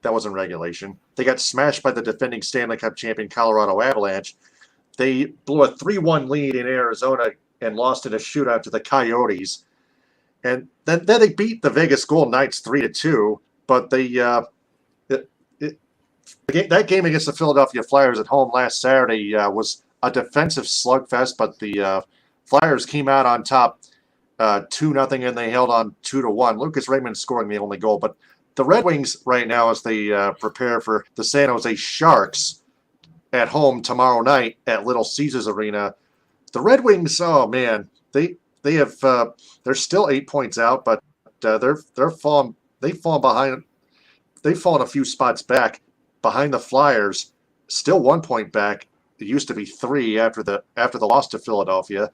That was in regulation. They got smashed by the defending Stanley Cup champion Colorado Avalanche. They blew a 3-1 lead in Arizona and lost in a shootout to the Coyotes. And then they beat the Vegas Golden Knights 3-2. But that game against the Philadelphia Flyers at home last Saturday was a defensive slugfest. But the Flyers came out on top 2-0, and they held on 2-1. Lucas Raymond scoring the only goal. But the Red Wings right now, as they prepare for the San Jose Sharks at home tomorrow night at Little Caesars Arena, the Red Wings, oh man, they're still 8 points out, but they've fallen behind. They've fallen a few spots back behind the Flyers, still 1 point back. It used to be 3 after the loss to Philadelphia.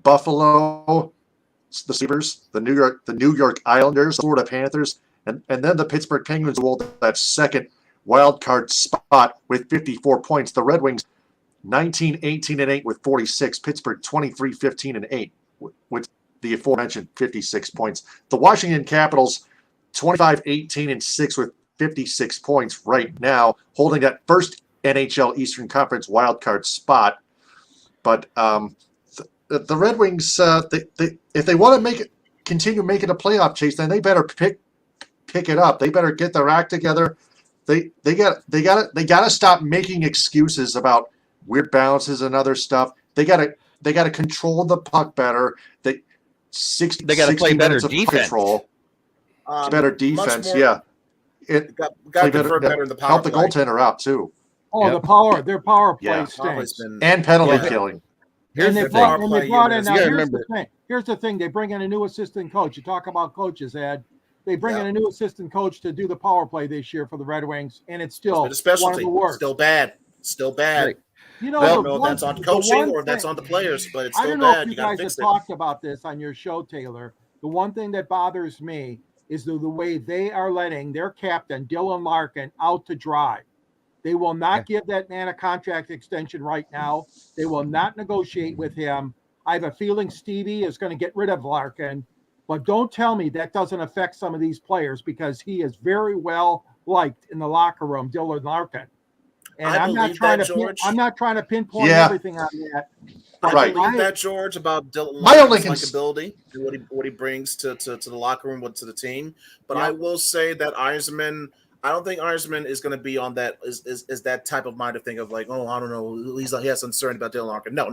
Buffalo, the Sabres, the New York Islanders, the Florida Panthers, and then the Pittsburgh Penguins will hold that second wild card spot with 54 points. The Red Wings 19-18-8 with 46. Pittsburgh 23-15-8 with the aforementioned 56 points. The Washington Capitals 25-18-6 with 56 points right now, holding that first NHL Eastern Conference wild card spot. But the Red Wings, if they want to continue making a playoff chase, then they better pick it up. They better get their act together. They got to stop making excuses about weird bounces and other stuff. They got to control the puck better. They got to play better defense. Better defense, yeah. Got to convert better in the power help the play. Goaltender out too. Oh, their power play stinks. And penalty killing. And they the brought, thing. and they brought in. Now, You gotta here's remember- the thing. Here's the thing. They bring in a new assistant coach. You talk about coaches, Ed. They bring in a new assistant coach to do the power play this year for the Red Wings, and it's still It's been a one of specialty. the worst. Still bad. Still bad. Right. You know, I the don't know if one- that's on the coaching one or if that's thing- on the players, but it's I still don't know if bad. you You got to guys have fix it. talked about this on your show, Taylor. The one thing that bothers me is the way they are letting their captain, Dylan Larkin, out to dry. They will not give that man a contract extension right now. They will not negotiate with him. I have a feeling Stevie is going to get rid of Larkin, but don't tell me that doesn't affect some of these players because he is very well liked in the locker room, Dylan Larkin. And I I'm not believe trying that, to George. I'm not trying to pinpoint Yeah. everything on that. I Right. believe that, George, about Dylan My only Larkin's cons- likability and what he brings to the locker room, to the team. But Yeah. I will say that Eisenman, I don't think Eisenman is going to be on that is that type of mind to think of like, oh, I don't know, he has uncertainty about Dylan Larkin. No.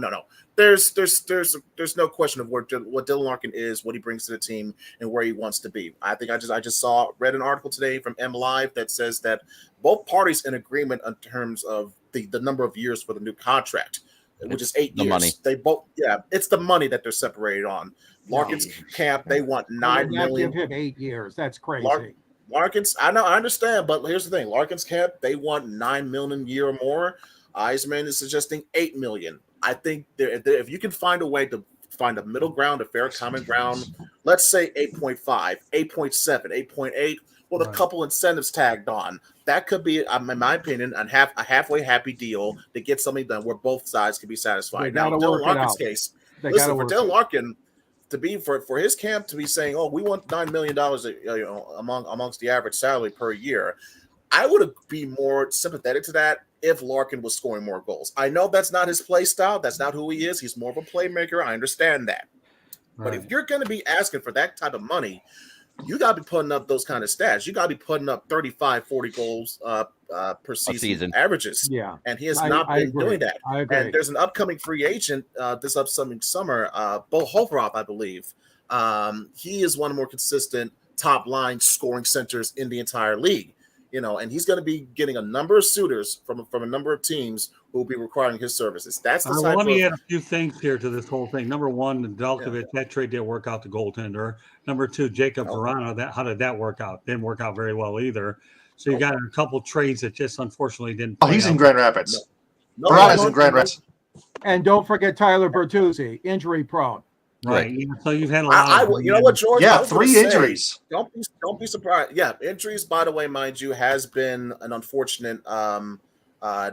There's no question of what Dylan Larkin is, what he brings to the team, and where he wants to be. I think I just read an article today from M Live that says that both parties in agreement in terms of the number of years for the new contract, which is 8 the years. money. They both, it's the money that they're separated on. Larkin's camp, they want I would $9 not million. give him 8 years. That's crazy. Larkin's, I know, I understand, but here's the thing: Larkin's camp, they want $9 million a year or more. Eisman is suggesting $8 million. I think if you can find a way to find a middle ground, a fair common ground, let's say 8.5, 8.7, 8.8, with a couple incentives tagged on, that could be, in my opinion, a halfway happy deal to get something done where both sides can be satisfied. Now, in Dylan Larkin's case, listen, for Dylan Larkin to be for his camp to be saying, "Oh, we want $9 million, amongst the average salary per year," I would be more sympathetic to that if Larkin was scoring more goals. I know that's not his play style. That's not who he is. He's more of a playmaker. I understand that. But if you're going to be asking for that type of money, you got to be putting up those kind of stats. You got to be putting up 35, 40 goals per season averages. Yeah. And he has not been doing that. I agree. And there's an upcoming free agent this upcoming summer, Bo Hovaroff, I believe. He is one of the more consistent top line scoring centers in the entire league. And he's going to be getting a number of suitors from a number of teams who will be requiring his services. That's the type let me add a few things here to this whole thing. Number one, Delkovic, that trade didn't work out, the goaltender. Number two, Jacob Verana, how did that work out? Didn't work out very well either. So you got a couple trades that just unfortunately didn't. Oh, he's in Grand Rapids. No, Verana's in Grand Rapids. And don't forget Tyler Bertuzzi, injury prone. Right. So you've had a lot you know what, George? Yeah, 3 injuries. Don't be surprised. Yeah, injuries, by the way, mind you, has been an unfortunate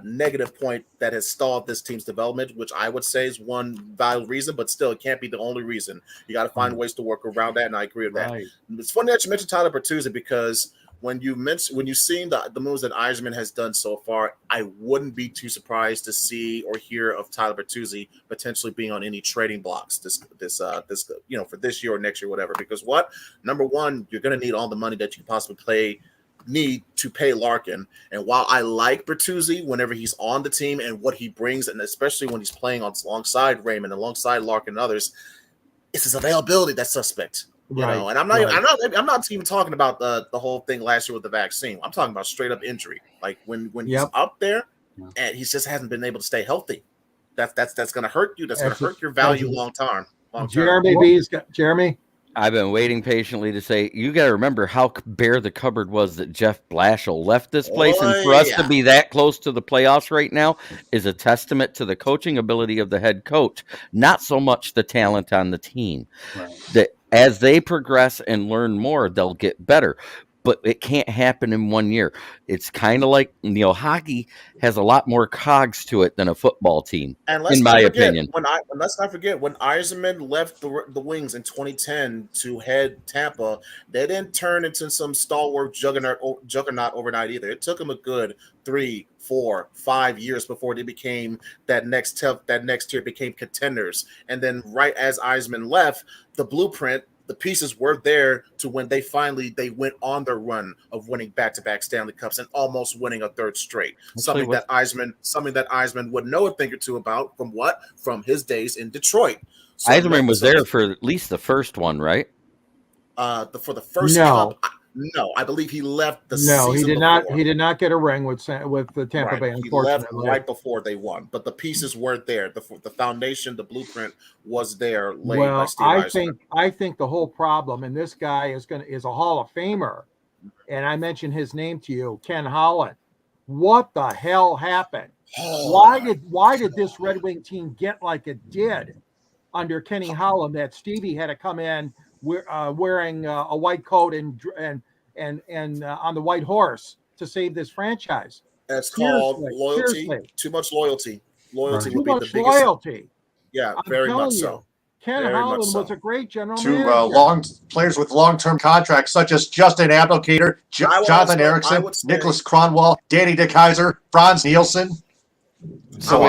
negative point that has stalled this team's development, which I would say is one valid reason, but still, it can't be the only reason. You got to find ways to work around that, and I agree with that. Right. It's funny that you mentioned Tyler Bertuzzi because when you've seen the moves that Eisenman has done so far, I wouldn't be too surprised to see or hear of Tyler Bertuzzi potentially being on any trading blocks this for this year or next year, whatever. Because number one, you're going to need all the money that you can possibly need to pay Larkin. And while I like Bertuzzi whenever he's on the team and what he brings, and especially when he's playing alongside Raymond, alongside Larkin and others, it's his availability that's suspect. And I'm not even talking about the whole thing last year with the vaccine. I'm talking about straight up injury. Like when he's up there and he just hasn't been able to stay healthy. That's going to hurt you. That's going to hurt your value long term. Jeremy. I've been waiting patiently to say, you got to remember how bare the cupboard was that Jeff Blashill left this place. And for us to be that close to the playoffs right now is a testament to the coaching ability of the head coach, not so much the talent on the team. Right. That as they progress and learn more, they'll get better. But it can't happen in 1 year. It's kind of like, hockey has a lot more cogs to it than a football team, in my opinion. Let's not forget, when Eisenman left the Wings in 2010 to head Tampa, they didn't turn into some stalwart juggernaut overnight either. It took them a good 3, 4, 5 years before they became that next tier became contenders. And then right as Eisenman left, the blueprint, the pieces were there to when they went on their run of winning back-to-back Stanley Cups and almost winning a third straight. Something that Eisenman would know a thing or two about from his days in Detroit. Eisenman was there for at least the first one, right? For the first cup. No, I believe he left the No, he season did not. before. He did not get a ring with the Tampa Bay. He left Unfortunately, right before they won, but the pieces weren't there. The foundation, the blueprint was there laid by well, Steve Eisner. I think the whole problem, and this guy is a Hall of Famer, and I mentioned his name to you, Ken Holland. What the hell happened? Why did this Red Wing team get like it did under Kenny Holland? That Stevie had to come in wearing a white coat and on the white horse to save this franchise. That's called loyalty. Seriously. Too much loyalty. Loyalty Right. would Too be the much biggest. loyalty. Yeah, I'm very telling much you. so. Ken Very Holland much so. was a great general To manager. players with long-term contracts such as Justin Abdelkader, I would Jonathan also- I Erickson, would say- Nicholas Cronwall, Danny DeKaiser, Franz Nielsen. So I wait,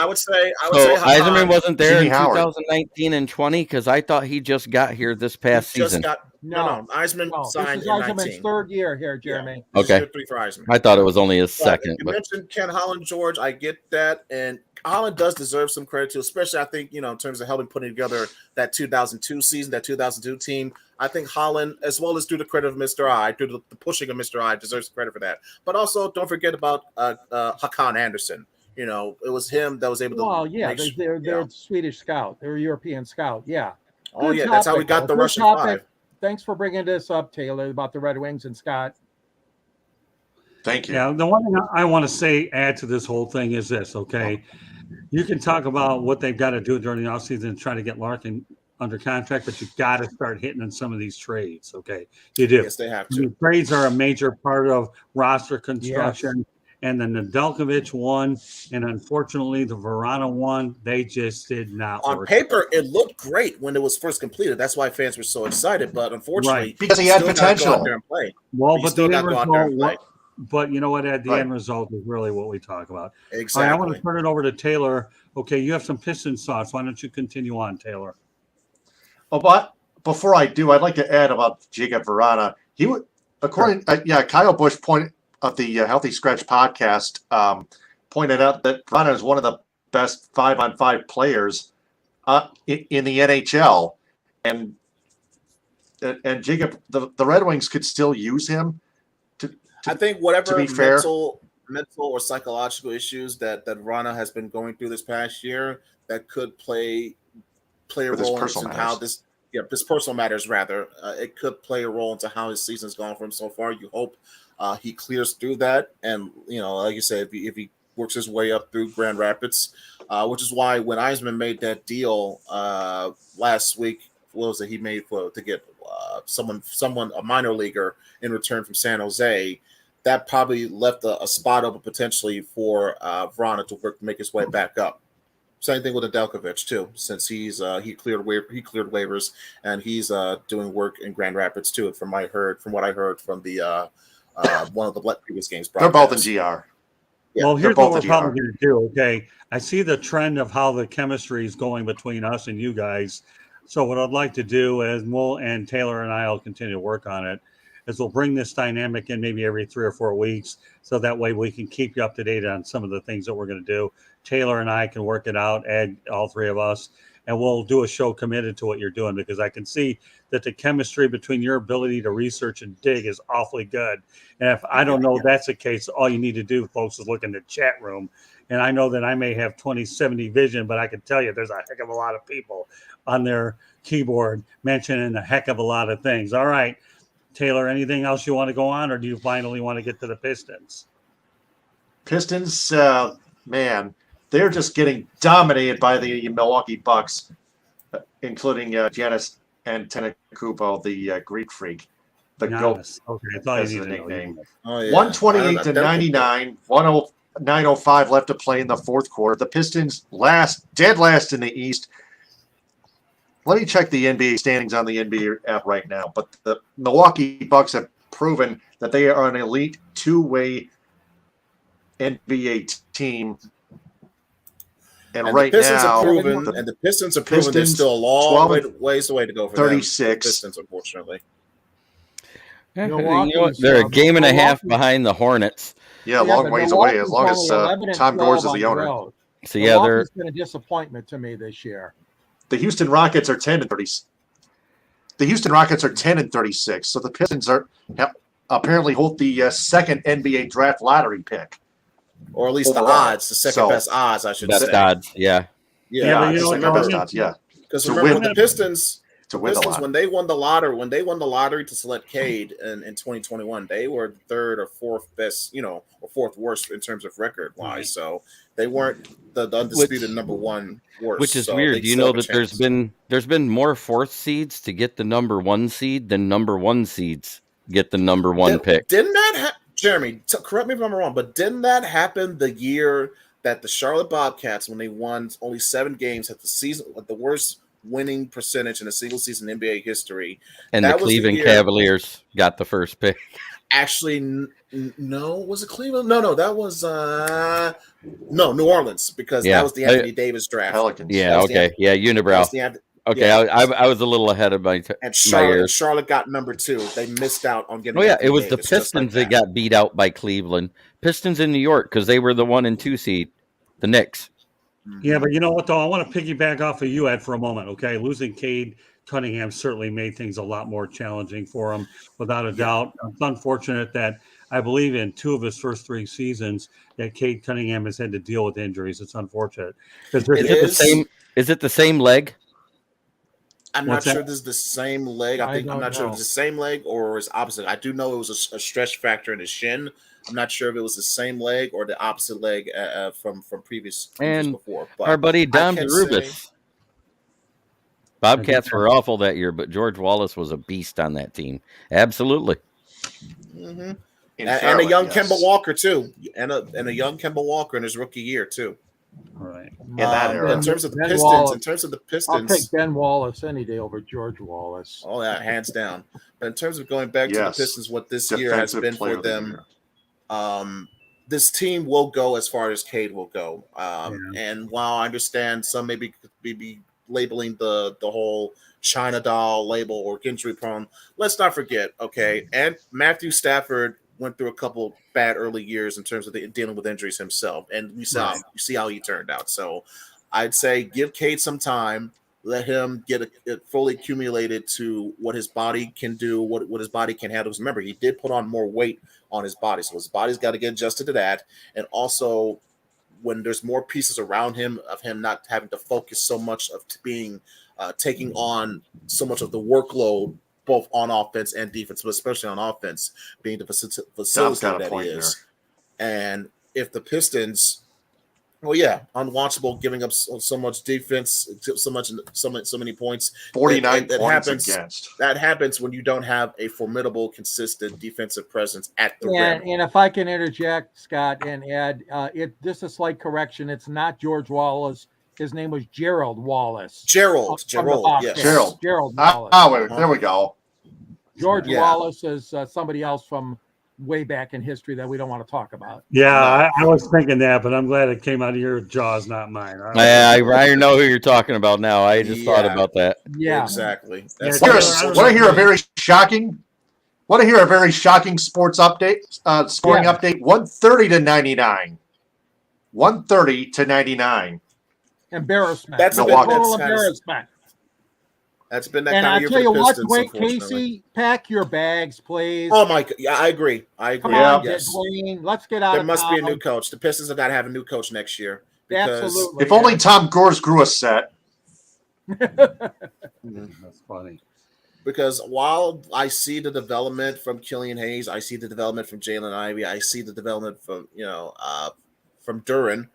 would say so Hakan Eiserman wasn't there Jimmy in Howard. 2019 and 20 because I thought he just got here this past just season. got no. Eisman No, this signed is in Eisenman's 19. third year here, Jeremy. This is Okay. year 3 for Eisman. I thought it was only his But second. You But mentioned Ken Holland, George. I get that, and Holland does deserve some credit too, especially I think in terms of helping putting together that 2002 season, that 2002 team. I think Holland, as well as through the credit of Mr. I, through the pushing of Mr. I, deserves credit for that. But also, don't forget about Hakan Anderson. It was him that was able to. Well, yeah, make they're Swedish scout. They're European scout. Yeah. Oh Good yeah, that's how we topic, got though. the Good Russian topic. Five. Thanks for bringing this up, Taylor, about the Red Wings and Scott. Thank you. Yeah, the one thing I want to add to this whole thing is this, okay? You can talk about what they've got to do during the offseason and try to get Larkin under contract, but you've got to start hitting on some of these trades, okay? You do. Yes, they have I to. mean, trades are a major part of roster construction. And the Nedeljkovic one, and unfortunately the Verana one, they just did not On work. paper, it looked great when it was first completed. That's why fans were so excited. But unfortunately, Right. Because he had still gotta go out potential. there and play. Well, You but still the gotta end go out there and result, play. but you know what? At the Right. end result is really what we talk about. All Exactly. right, I want to turn it over to Taylor. Okay, you have some Pistons thoughts. Why don't you continue on, Taylor? Oh, but before I do, I'd like to add about Jacob Verana. He would, according, Kyle Busch of the Healthy Scratch podcast pointed out that Verana is one of the best 5-on-5 players in the NHL, and Jacob, the Red Wings could still use him. I think whatever to be fair- mental or psychological issues that Rana has been going through this past year that could play a With his role personal into how matters. this personal matters rather. It could play a role into how his season's gone for him so far. You hope he clears through that, and like you said, if he works his way up through Grand Rapids, which is why when Eisman made that deal last week, what was it he made to get someone a minor leaguer in return from San Jose, that probably left a spot open potentially for Vrana to make his way back up. Same thing with Nedeljkovic too, since he cleared waivers and he's doing work in Grand Rapids too. From what I heard from the one of the previous games. They're both in broadcasts. GR. Yeah, Well, they're here's what both we're in probably GR. going to do. Okay, I see the trend of how the chemistry is going between us and you guys. So what I'd like to do is and Taylor and I will continue to work on it. Is we'll bring this dynamic in maybe every 3 or 4 weeks, so that way we can keep you up to date on some of the things that we're going to do. Taylor and I can work it out, Ed, all 3 of us, and we'll do a show committed to what you're doing, because I can see that the chemistry between your ability to research and dig is awfully good. And if I don't know that's the case, all you need to do, folks, is look in the chat room. And I know that I may have 20/70 vision, but I can tell you there's a heck of a lot of people on their keyboard mentioning a heck of a lot of things. All right, Taylor, anything else you want to go on, or do you finally want to get to the Pistons? Pistons, man, they're just getting dominated by the Milwaukee Bucks, including Giannis Antetokounmpo, the Greek freak. The GOAT. Giannis. Okay, I thought That's you the needed to know. nickname. Oh, yeah. 128 to 99, 109.05 left to play in the fourth quarter. The Pistons dead last in the East. Let me check the NBA standings on the NBA app right now. But the Milwaukee Bucks have proven that they are an elite two-way NBA team. And right the Pistons now, have proven, the and the Pistons have proven there's Pistons, still a long 12 ways away to go for 36. them. Pistons, unfortunately. You know Milwaukee's, what? They're a game and a half Milwaukee- behind the Hornets. yeah, long but ways away, as long Milwaukee's as only 11 and Tom Gores 12 is the on owner. road. So yeah, they're Milwaukee's been a disappointment to me this year. The Houston Rockets are 10 and 30. the Houston Rockets are 10-36. So the Pistons apparently hold the second NBA draft lottery pick. Or at least the Overall. odds, the second So- best odds, I should Best say. odds, yeah. Yeah, but you just know, like no, the best no, odds, yeah, Because to remember win- the Pistons to win the Pistons, lot. when they won the lottery to select Cade in 2021, they were the third or fourth best, or fourth worst in terms of record wise. Right. So they weren't the undisputed number one worst. Which is so weird. they Do you still know have a that chance. there's been more fourth seeds to get the number one seed than number one seeds get the number one pick. Didn't that Jeremy? Correct me if I'm wrong, but didn't that happen the year that the Charlotte Bobcats, when they won only 7 games, had the worst winning percentage in a single season in NBA history? And the that was the Cleveland year- Cavaliers got the first pick. Actually, no. Was it Cleveland? No. That was New Orleans, because Yeah. that was the Anthony Davis draft. Pelicans. Yeah, That was the- okay. Yeah, That Unibrow. was the Okay, yeah. I was a little ahead of my And my years. Charlotte got number 2. They missed out on getting. Oh yeah, Anthony it was the Davis, just like Pistons that got beat out by Cleveland. Pistons in New York because they were the 1 and 2 seed. The Knicks. Yeah, but you know what, though? I want to piggyback off of you, Ed, for a moment, okay? Losing Cade Cunningham certainly made things a lot more challenging for him, without a doubt. It's unfortunate that I believe in 2 of his first 3 seasons that Cade Cunningham has had to deal with injuries. It's unfortunate. Because It is. Is it the same leg? I'm What's not that? sure this is the same leg. I I'm don't not sure if know. it's the same leg or it's opposite. I do know it was a stretch factor in his shin. I'm not sure if it was the same leg or the opposite leg from previous And before. But Our buddy Dom can DeRubis. Bobcats were awful that year, but George Wallace was a beast on that team. Absolutely. Mhm. In And a Charlotte, young yes. Kemba Walker too, and a young Kemba Walker in his rookie year too. All right. In that era. In terms of the Ben Pistons, Wallace. I'll take Pistons, Ben Wallace any day over George Wallace. oh yeah, hands down. But in terms of going back to the Yes. Pistons, what this year has Defensive been player for of the them, year. this team will go as far as Cade will go. Yeah. And while I understand some may be labeling the whole China doll label or injury prone, let's not forget, okay, and Matthew Stafford went through a couple bad early years in terms of dealing with injuries himself, and we see how he turned out. So I'd say give Cade some time. Let him get it fully accumulated to what his body can do, what his body can handle. Because remember, he did put on more weight on his body, so his body's got to get adjusted to that. And also, when there's more pieces around him, of him not having to focus so much of being taking on so much of the workload, both on offense and defense, but especially on offense, being the Dom's facilitator got a that he point is. And if the Pistons, well, yeah, unwatchable, giving up so much defense, so many points. 49 that points happens. against. That happens when you don't have a formidable, consistent defensive presence at the rim. And if I can interject, Scott, and add, just a slight correction. It's not George Wallace. His name was Gerald Wallace. Gerald, From the Hawks. yes. Gerald. Wallace. There we go. George Yeah. Wallace is somebody else from way back in history that we don't want to talk about. Yeah, I was thinking that, but I'm glad it came out of your jaws, not mine. All right. I know who you're talking about now. I just thought Yeah. about that. Yeah. Exactly. Yeah, That's Taylor, Want to hear a very shocking? Want to hear a very shocking sports update? Scoring Yeah. update: 130 to 99. 130 to 99. Embarrassment. That's a bit- total that's kinda- embarrassment. That's been that And kind I of year tell for you the what, Pistons, wait, unfortunately. Casey, pack your bags, please. Oh my God! Yeah, I agree. Come Yeah. on, Yes. Dwayne. Let's get out There of must be a town. new coach. The Pistons have got to have a new coach next year. Because Absolutely. If only Tom Gores grew a set. That's funny. Because while I see the development from Killian Hayes, I see the development from Jalen Ivey, I see the development from from Duran,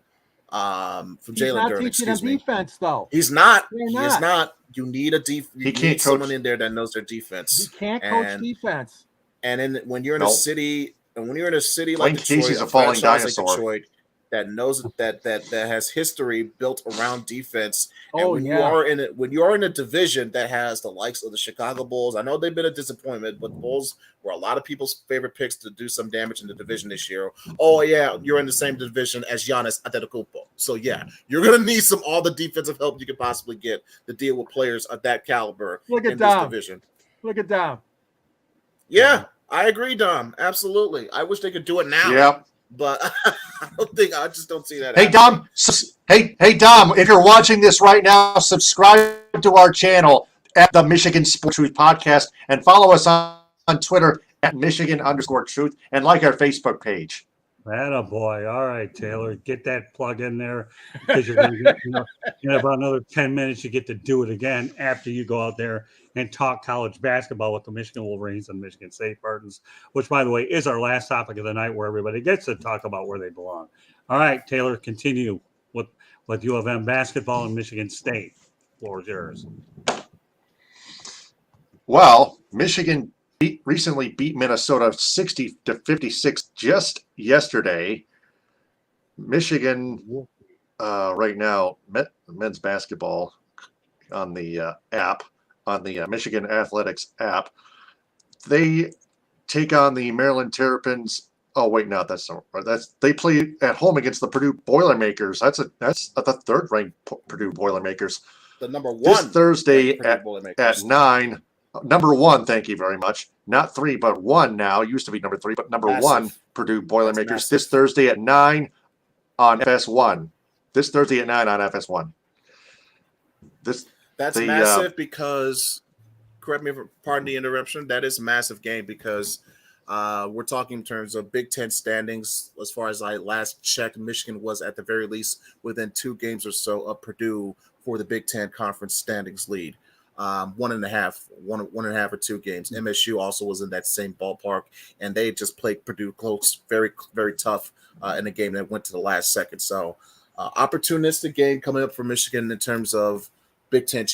from He's Jalen not Duran. teaching Excuse them me. defense, though. He's not. They're He not. is not. You need a He you can't need someone coach- in there that knows their He defense. can't coach And- defense. And when you're in Nope. a city, and when you're in a city Dwayne like Detroit, Casey's a falling franchise like dinosaur. Detroit, that knows that has history built around defense. And Oh, when yeah. you are in a division that has the likes of the Chicago Bulls, I know they've been a disappointment, but the Bulls were a lot of people's favorite picks to do some damage in the division this year. Oh yeah, you're in the same division as Giannis Antetokounmpo, so yeah, you're gonna need all the defensive help you could possibly get to deal with players of that caliber Look in at this Dom. division. Look at Dom. Yeah, I agree, Dom. Absolutely. I wish they could do it now. Yep. But I just don't see that. Hey happening. Dom. Hey Dom. If you're watching this right now, subscribe to our channel. at the Michigan Sports Truth Podcast, and follow us on Twitter at Michigan_Truth, and like our Facebook page. Attaboy. All right, Taylor, get that plug in there because you're going to get, in about another 10 minutes, you get to do it again after you go out there and talk college basketball with the Michigan Wolverines and Michigan State Spartans, which, by the way, is our last topic of the night where everybody gets to talk about where they belong. All right, Taylor, continue with U of M basketball and Michigan State. Floor is yours. Well, Michigan recently beat Minnesota 60-56 just yesterday. Michigan right now, men's basketball on the app, on the Michigan Athletics app, they take on the Maryland Terrapins. Oh wait, no, they play at home against the Purdue Boilermakers. That's the third-ranked Purdue Boilermakers. The number one This Thursday at Boilermakers. 9. Number 1, thank you very much. Not 3, but 1 now. Used to be number 3, but number Massive. 1, Purdue Boilermakers. That's This Thursday at 9 on FS1. This Thursday at 9 on FS1. That's massive because, correct me if pardon the interruption, that is a massive game because we're talking in terms of Big Ten standings. As far as I last checked, Michigan was at the very least within 2 games or so of Purdue for the Big Ten conference standings lead. 1.5 or 2 games. MSU also was in that same ballpark, and they just played Purdue close, very, very tough in a game that went to the last second. So, opportunistic game coming up for Michigan in terms of Big Ten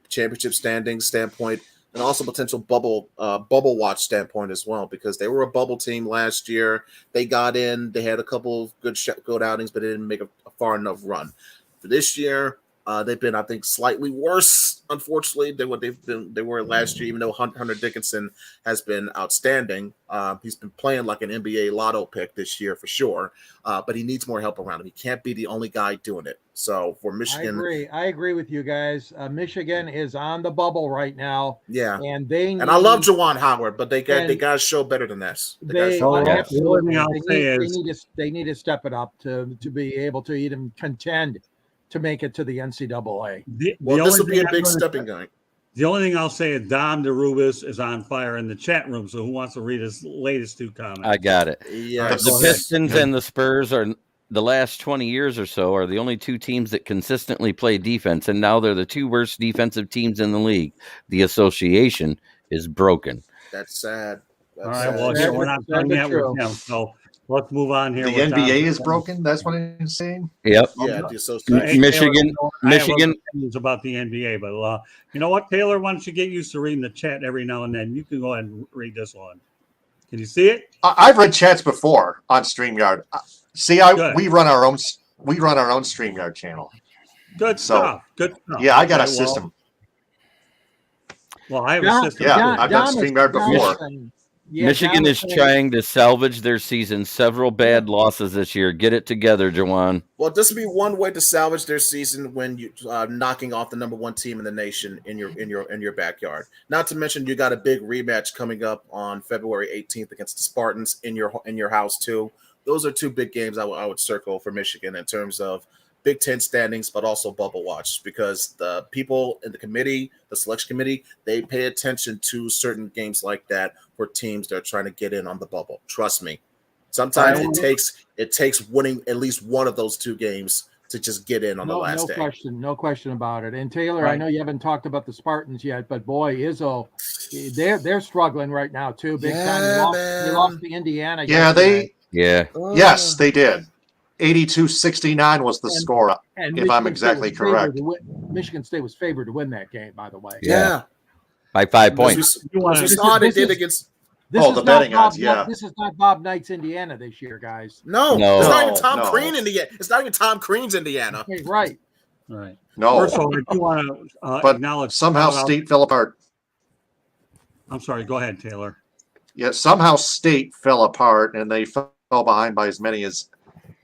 championship standpoint, and also potential bubble watch standpoint as well, because they were a bubble team last year. They got in, they had a couple of good outings, but they didn't make a far enough run. For this year, they've been, I think, slightly worse, unfortunately, than what they were last year, even though Hunter Dickinson has been outstanding. He's been playing like an NBA lotto pick this year for sure, but he needs more help around him. He can't be the only guy doing it. So for Michigan, I agree with you guys. Michigan is on the bubble right now. yeah, And I love Juwan Howard, but they got to show better than this. They need to step it up to be able to even contend to make it to the NCAA. This will be a big stepping point. The only thing I'll say is Dom DeRubis is on fire in the chat room. So who wants to read his latest 2 comments? I got it. Yeah, The Pistons and the Spurs are the last 20 years or so are the only 2 teams that consistently play defense, and now they're the 2 worst defensive teams in the league. The association is broken. That's sad. All right, well, here, we're not done yet with him, so let's move on here. The NBA is broken. That's what he's saying. Yep. Yeah, the association. Michigan. I have opinions about the NBA, but you know what, Taylor? Why don't you get used to reading the chat every now and then? You can go ahead and read this one. Can you see it? I've read chats before on StreamYard. We run our own StreamYard channel. Good stuff. Good stuff. Yeah, I got a system. Well, I have a system. Yeah, I've done StreamYard before. Michigan is trying to salvage their season. Several bad losses this year. Get it together, Jawan. Well, this would be one way to salvage their season when you knocking off the number 1 team in the nation in your backyard. Not to mention you got a big rematch coming up on February 18th against the Spartans in your house too. Those are 2 big games I would circle for Michigan in terms of Big Ten standings, but also bubble watch, because the people in the committee, the selection committee, they pay attention to certain games like that for teams that are trying to get in on the bubble. Trust me. Sometimes it takes winning at least one of those 2 games to just get in on the last day. No question about it. And Taylor, right. I know you haven't talked about the Spartans yet, but boy, Izzo, they're struggling right now too. Big time. They lost to Indiana. Yes, they did. 82-69 was the score, if I'm exactly correct. Michigan State was favored to win that game, by the way. Yeah. By 5 points. We saw they did against. The betting odds, yeah. This is not Bob Knight's Indiana this year, guys. No. It's not even Tom Crean Indiana. It's not even Tom Crean's Indiana. Right. No. First of all, I do want to acknowledge somehow State fell apart. I'm sorry. Go ahead, Taylor. Yeah, somehow State fell apart, and they fell behind by as many as,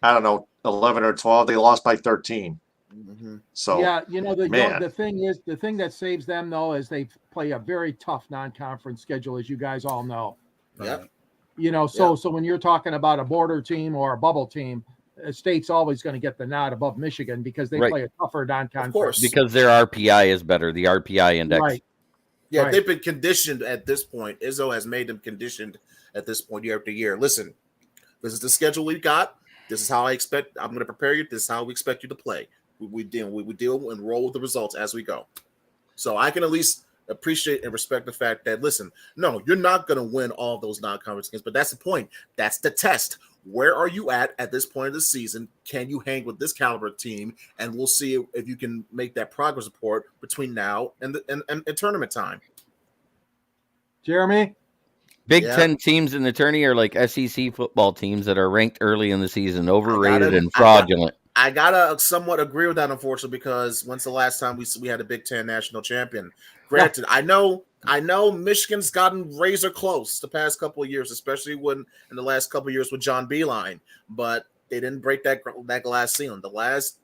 11 or 12. They lost by 13. Mm-hmm. So yeah, the thing that saves them though is they play a very tough non-conference schedule, as you guys all know. Yeah. So when you're talking about a border team or a bubble team, State's always going to get the nod above Michigan because they play a tougher non-conference. Of course, because their RPI is better. The RPI index. Yeah, Right. they've been conditioned at this point. Izzo has made them conditioned at this point year after year. Listen, this is the schedule we've got. This is how I'm going to prepare you. This is how we expect you to play. We deal and roll with the results as we go. So I can at least appreciate and respect the fact that, listen, no, you're not going to win all those non-conference games, but that's the point. That's the test. Where are you at this point of the season? Can you hang with this caliber team? And we'll see if you can make that progress report between now and tournament time. Jeremy? Big Yeah. Ten teams in the tourney are like SEC football teams that are ranked early in the season, overrated and I fraudulent. I gotta somewhat agree with that, unfortunately, because when's the last time we had a Big Ten national champion? Granted, I know Michigan's gotten razor close the past couple of years, especially in the last couple of years with John Beilein, but they didn't break that glass ceiling. The last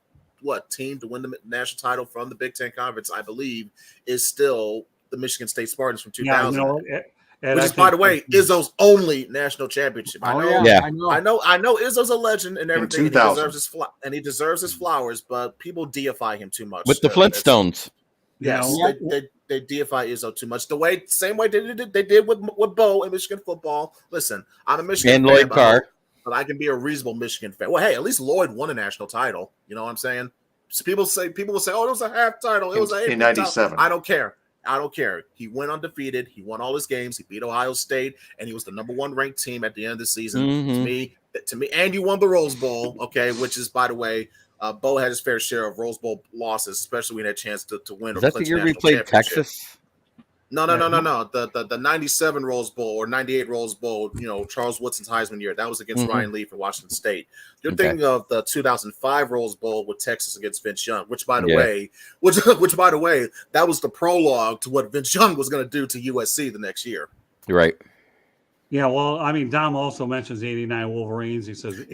team to win the national title from the Big Ten Conference, I believe, is still the Michigan State Spartans from 2000. Yeah, Which is, by the way, Izzo's only national championship. Oh, I know, yeah. I know Izzo's a legend and everything, and 2000. he deserves his flowers, but people deify him too much. With the Flintstones. Yes, Yeah. they deify Izzo too much. Same way they did with Bo in Michigan football. Listen, I'm a Michigan And fan, Lloyd Carr. but I can be a reasonable Michigan fan. Well, hey, at least Lloyd won a national title. You know what I'm saying? So people will say, "Oh, it was a half title. It was in a '97. I don't care. He went undefeated. He won all his games. He beat Ohio State, and he was the number 1 ranked team at the end of the season. Mhm. To me, and you won the Rose Bowl, okay, which is, by the way, Bo had his fair share of Rose Bowl losses, especially when he had a chance to win. Is that the year we played Texas? No. The 97 Rose Bowl or 98 Rose Bowl, Charles Woodson's Heisman year. That was against Ryan Lee for Washington State. You're thinking of the 2005 Rose Bowl with Texas against Vince Young, which by the way, that was the prologue to what Vince Young was going to do to USC the next year. You're right. Yeah, well, I mean, Dom also mentions the 89 Wolverines. He says,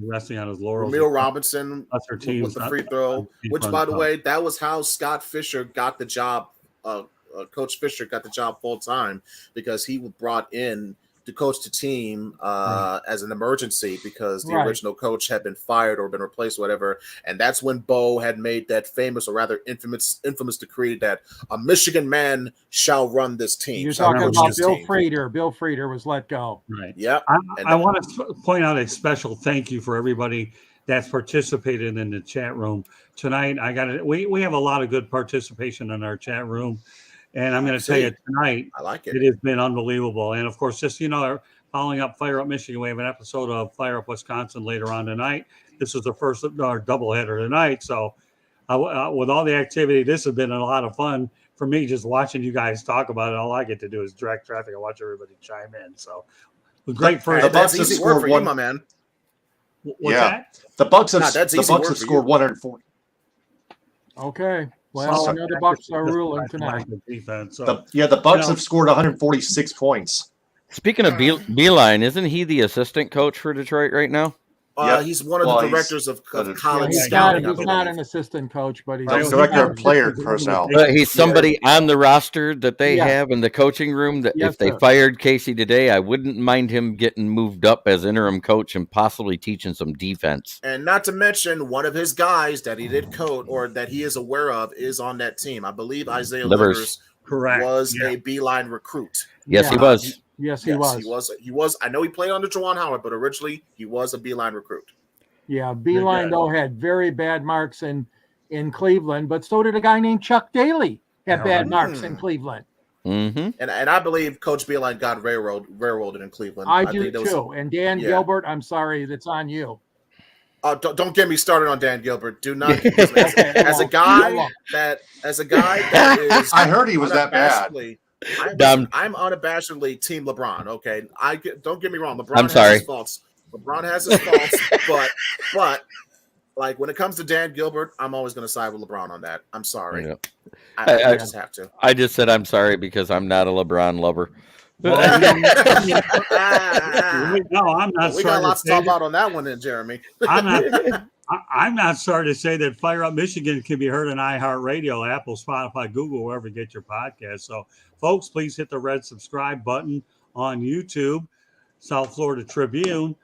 resting on his laurels. Ramil Robinson Lesser teams, with the free throw, which, by the way, that was how Scott Fisher got the job. Coach Fisher got the job full time because he brought in to coach the team as an emergency because the original coach had been fired or been replaced, or whatever. And that's when Bo had made that famous, or rather infamous decree that a Michigan man shall run this team. You're talking about Bill Frieder. Bill Frieder was let go. Right. Yeah. I want to point out a special thank you for everybody that's participated in the chat room tonight. We have a lot of good participation in our chat room. And I'm going to tell you tonight, I like it. It has been unbelievable. And of course, just, following up Fire Up Michigan, we have an episode of Fire Up Wisconsin later on tonight. This is the first doubleheader tonight. So with all the activity, this has been a lot of fun for me, just watching you guys talk about it. All I get to do is direct traffic and watch everybody chime in. So great first. That's easy work for you, my man. What's that? The Bucks have scored 140. Okay. Well, I know the Bucks are ruling tonight. Defense, so, the Bucks have scored 146 points. Speaking of Beilein, isn't he the assistant coach for Detroit right now? He's one of the directors of college He's scouting. He's not an assistant coach, but he's director of player personnel. But he's somebody on the roster that they have in the coaching room that if they fired Casey today, I wouldn't mind him getting moved up as interim coach and possibly teaching some defense. And not to mention, one of his guys that he did coach or that he is aware of is on that team. I believe Isaiah Livers was a Beilein recruit. Yes, he was. Yes, he was. He was. I know he played under Juwan Howard, but originally he was a Beilein recruit. Yeah, Beilein though had very bad marks in Cleveland, but so did a guy named Chuck Daly had bad marks in Cleveland. Mm-hmm. And I believe Coach Beilein got railroaded in Cleveland. I do too. And Dan Gilbert, I'm sorry, that's on you. Don't get me started on Dan Gilbert. Do not. As a guy that is, I heard he was that bad. I'm unabashedly Team LeBron. Okay, don't get me wrong. LeBron has his faults. LeBron has his faults, but like when it comes to Dan Gilbert, I'm always going to side with LeBron on that. I'm sorry. Yeah. I just have to. I just said I'm sorry because I'm not a LeBron lover. No, I'm not. We got lots to talk about on that one, then, Jeremy. I'm not sorry to say that Fire Up Michigan can be heard on iHeartRadio, Apple, Spotify, Google, wherever you get your podcast. So, folks, please hit the red subscribe button on YouTube, South Florida Tribune,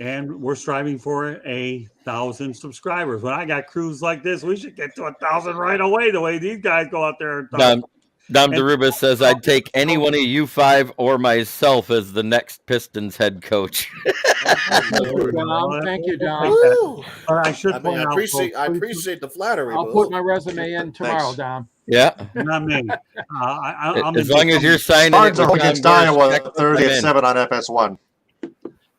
and we're striving for 1,000 subscribers. When I got crews like this, we should get to 1,000 right away. The way these guys go out there and talk. Dom And- DeRuba says, I'd take any one of you five or myself as the next Pistons head coach. Thank you, Dom. Thank you, Dom. Woo! But I should I mean, point I out, appreciate folks, the flattery. I'll but put ooh. my resume in tomorrow, Thanks. Dom. Yeah. not me. I'm As in long as you're signing it Spartans with are home Tom against Burris, Iowa check Thursday them at in. 7 on FS1.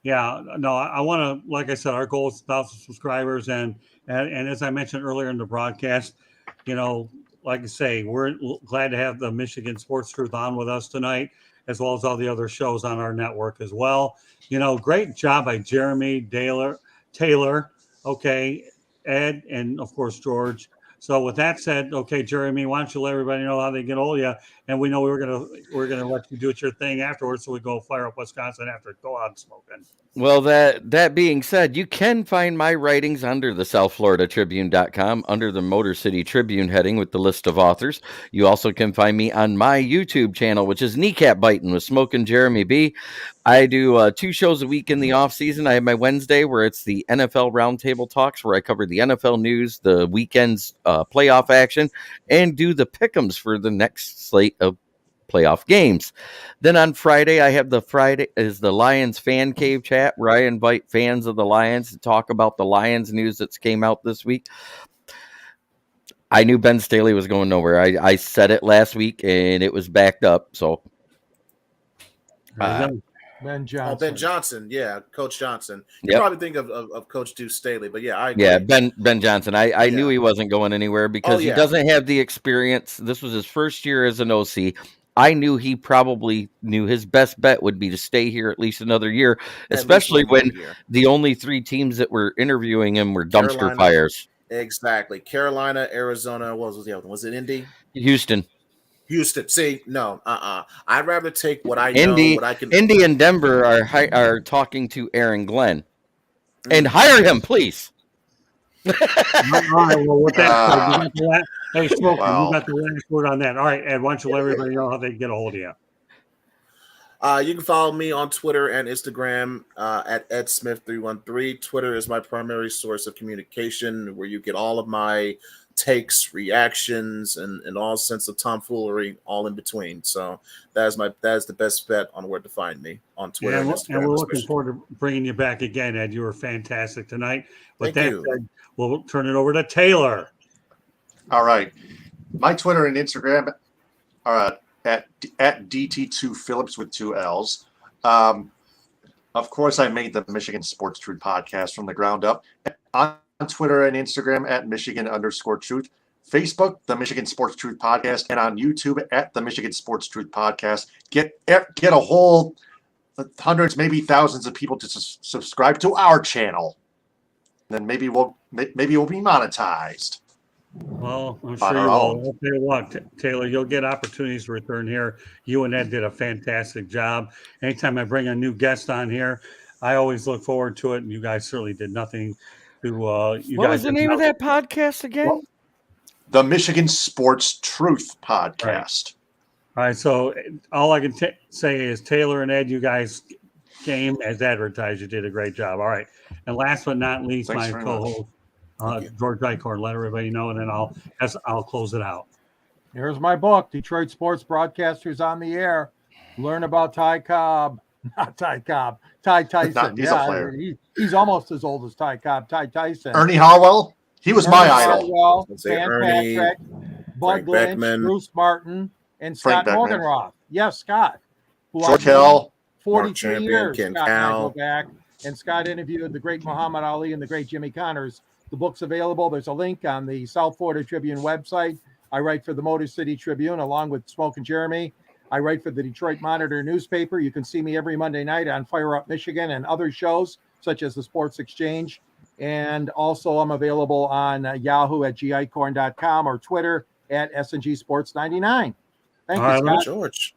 Yeah, no, I want to, like I said, our goal is 1,000 subscribers, and as I mentioned earlier in the broadcast, like I say, we're glad to have the Michigan Sports Truth on with us tonight, as well as all the other shows on our network as well. Great job by Jeremy Taylor, okay, Ed, and of course George. So with that said, okay, Jeremy, why don't you let everybody know how they get hold of you? And we know we're gonna let you do your thing afterwards, so we go fire up Wisconsin after. Go out smoking. Well, that being said, you can find my writings under the SouthFloridaTribune.com under the Motor City Tribune heading with the list of authors. You also can find me on my YouTube channel, which is Kneecap Biting with Smoking Jeremy B. I do 2 shows a week in the off season. I have my Wednesday where it's the NFL Roundtable Talks, where I cover the NFL news, the weekend's playoff action, and do the pick'ems for the next slate of playoff games. Then on Friday, I have the Lions Fan Cave chat, where I invite fans of the Lions to talk about the Lions news that's came out this week. I knew Ben Staley was going nowhere. I said it last week, and it was backed up. So Ben Oh, Johnson. Ben Johnson, yeah, Coach Johnson. You Yep. probably think of Coach Deuce Staley, but yeah, I agree. yeah, Ben Johnson. I knew he wasn't going anywhere because Oh, yeah. he doesn't have the experience. This was his first year as an OC. I knew he probably knew his best bet would be to stay here at least another year, At especially least one when more year. the only 3 teams that were interviewing him were dumpster Carolina. fires. Exactly. Carolina, Arizona. What was the other one? Was it Indy? Houston. Houston. See, no, I'd rather take what I Indy- know, what I can. Indy and Denver are talking to Aaron Glenn. And hire him, please. All right, well, with that, hey, Smoke, Wow. you got the last word on that. All right, Ed, why don't you let everybody know how they can get a hold of you? You can follow me on Twitter and Instagram at EdSmith313. Twitter is my primary source of communication, where you get all of my takes, reactions, and all sense of tomfoolery, all in between. So that is the best bet on where to find me on Twitter Yeah, and and Instagram. we're looking especially. forward to bringing you back again, Ed. You were fantastic tonight. With Thank that you. said, we'll turn it over to Taylor. All right. My Twitter and Instagram are at DT2Phillips with 2 L's. Of course, I made the Michigan Sports Truth podcast from the ground up. On Twitter and Instagram at Michigan_Truth. Facebook, the Michigan Sports Truth podcast, and on YouTube at the Michigan Sports Truth podcast. Get a whole hundreds, maybe thousands of people to subscribe to our channel. Then maybe we'll be monetized. Well, I'm On sure our you will. own. I'll tell you what, Taylor, you'll get opportunities to return here. You and Ed did a fantastic job. Anytime I bring a new guest on here, I always look forward to it. And you guys certainly did nothing to. What was the name of that podcast again? The Michigan Sports Truth podcast. All right, so all I can say is Taylor and Ed, you guys came as advertised. You did a great job. All right, and last but not least, Thanks my very co-host George Dykorn. Let everybody know, and then I'll close it out. Here's my book, Detroit Sports Broadcasters on the Air. Learn about Ty Cobb. Not Ty Cobb. Ty Tyson. He's a player. He's almost as old as Ty Cobb. Ty Tyson. Ernie Harwell, he was my Ernie idol. Harwell, I'd say Dan Ernie, Patrick, Bud Frank Lynch, Beckman. Bruce Martin, and Frank Scott Beckman. Morganroth. Yes, Scott. Who George I've known Hill. 43 Champion, years. Ken Scott and I Cowell. go back. And Scott interviewed the great Muhammad Ali and the great Jimmy Connors. The book's available. There's a link on the South Florida Tribune website. I write for the Motor City Tribune along with Smoke and Jeremy. I write for the Detroit Monitor newspaper. You can see me every Monday night on Fire Up Michigan and other shows such as the Sports Exchange. And also I'm available on Yahoo at gicorn.com or Twitter at SNG Sports 99. Thank All you, right, Scott. George.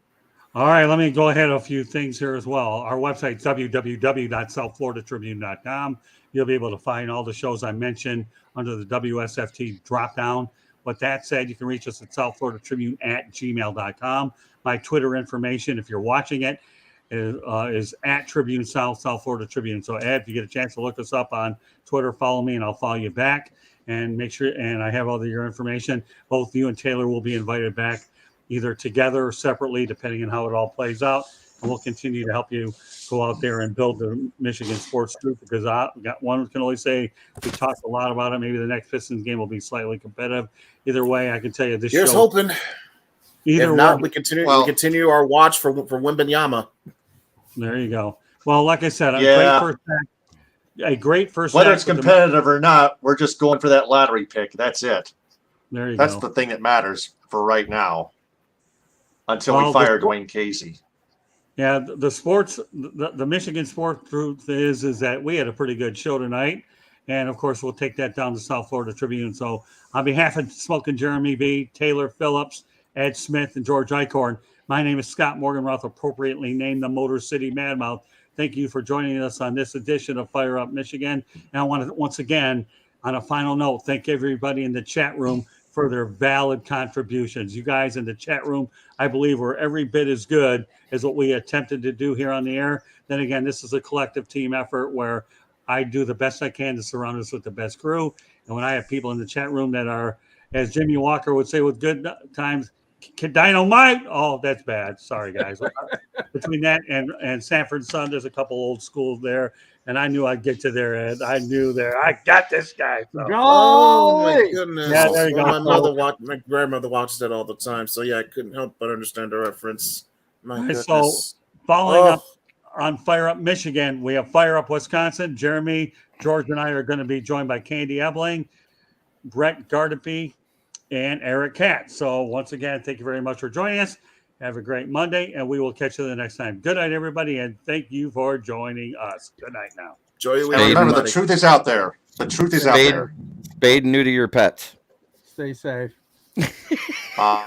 All right, let me go ahead a few things here as well. Our website, www.southfloridatribune.com. You'll be able to find all the shows I mentioned under the WSFT drop-down. With that said, you can reach us at southfloridatribune@gmail.com. My Twitter information, if you're watching it, is at Tribune South, South Florida Tribune. So, Ed, if you get a chance to look us up on Twitter, follow me, and I'll follow you back. And make sure, and I have all of your information. Both you and Taylor will be invited back either together or separately, depending on how it all plays out. And we'll continue to help you go out there and build the Michigan sports group, because I got one can only say we talked a lot about it. Maybe the next Pistons game will be slightly competitive. Either way, I can tell you this Here's show. hoping. Either If not, way, we continue. Well- we continue our watch for Wembanyama. there you go. Well, like I said, Yeah. a great first Whether act it's with the- competitive or not, we're just going for that lottery pick. That's it. there you That's go. the thing that matters for right now. Until Well, we fire Dwayne Casey. Yeah, the sports, the Michigan sports truth is that we had a pretty good show tonight, and of course we'll take that down to South Florida Tribune. So on behalf of Smoking Jeremy B, Taylor Phillips, Ed Smith, and George Eichhorn, my name is Scott Morganroth, appropriately named the Motor City Madmouth. Thank you for joining us on this edition of Fire Up Michigan. And I want to once again, on a final note, thank everybody in the chat room for their valid contributions. You guys in the chat room, I believe, were every bit as good as what we attempted to do here on the air. Then again, this is a collective team effort where I do the best I can to surround us with the best crew. And when I have people in the chat room that are, as Jimmy Walker would say with good times, dynamite. Oh, that's bad. Sorry, guys. Between that and Sanford Sun, there's a couple old schools there. And I knew I'd get to there, Ed. I knew there. I got this guy. So. Oh my Golly! goodness! Yeah, there you Well, go. my grandmother watches that all the time, so yeah, I couldn't help but understand the reference. My Right, goodness. so following up Oh, on Fire Up Michigan, we have Fire Up Wisconsin. Jeremy, George, and I are going to be joined by Candy Ebling, Brett Gardepy, and Eric Katz. So once again, thank you very much for joining us. Have a great Monday, and we will catch you the next time. Good night, everybody, and thank you for joining us. Good night now. enjoy your And weekend, remember, the everybody. truth is out there. The truth is out Spade, there. spade new to your pets. Stay safe.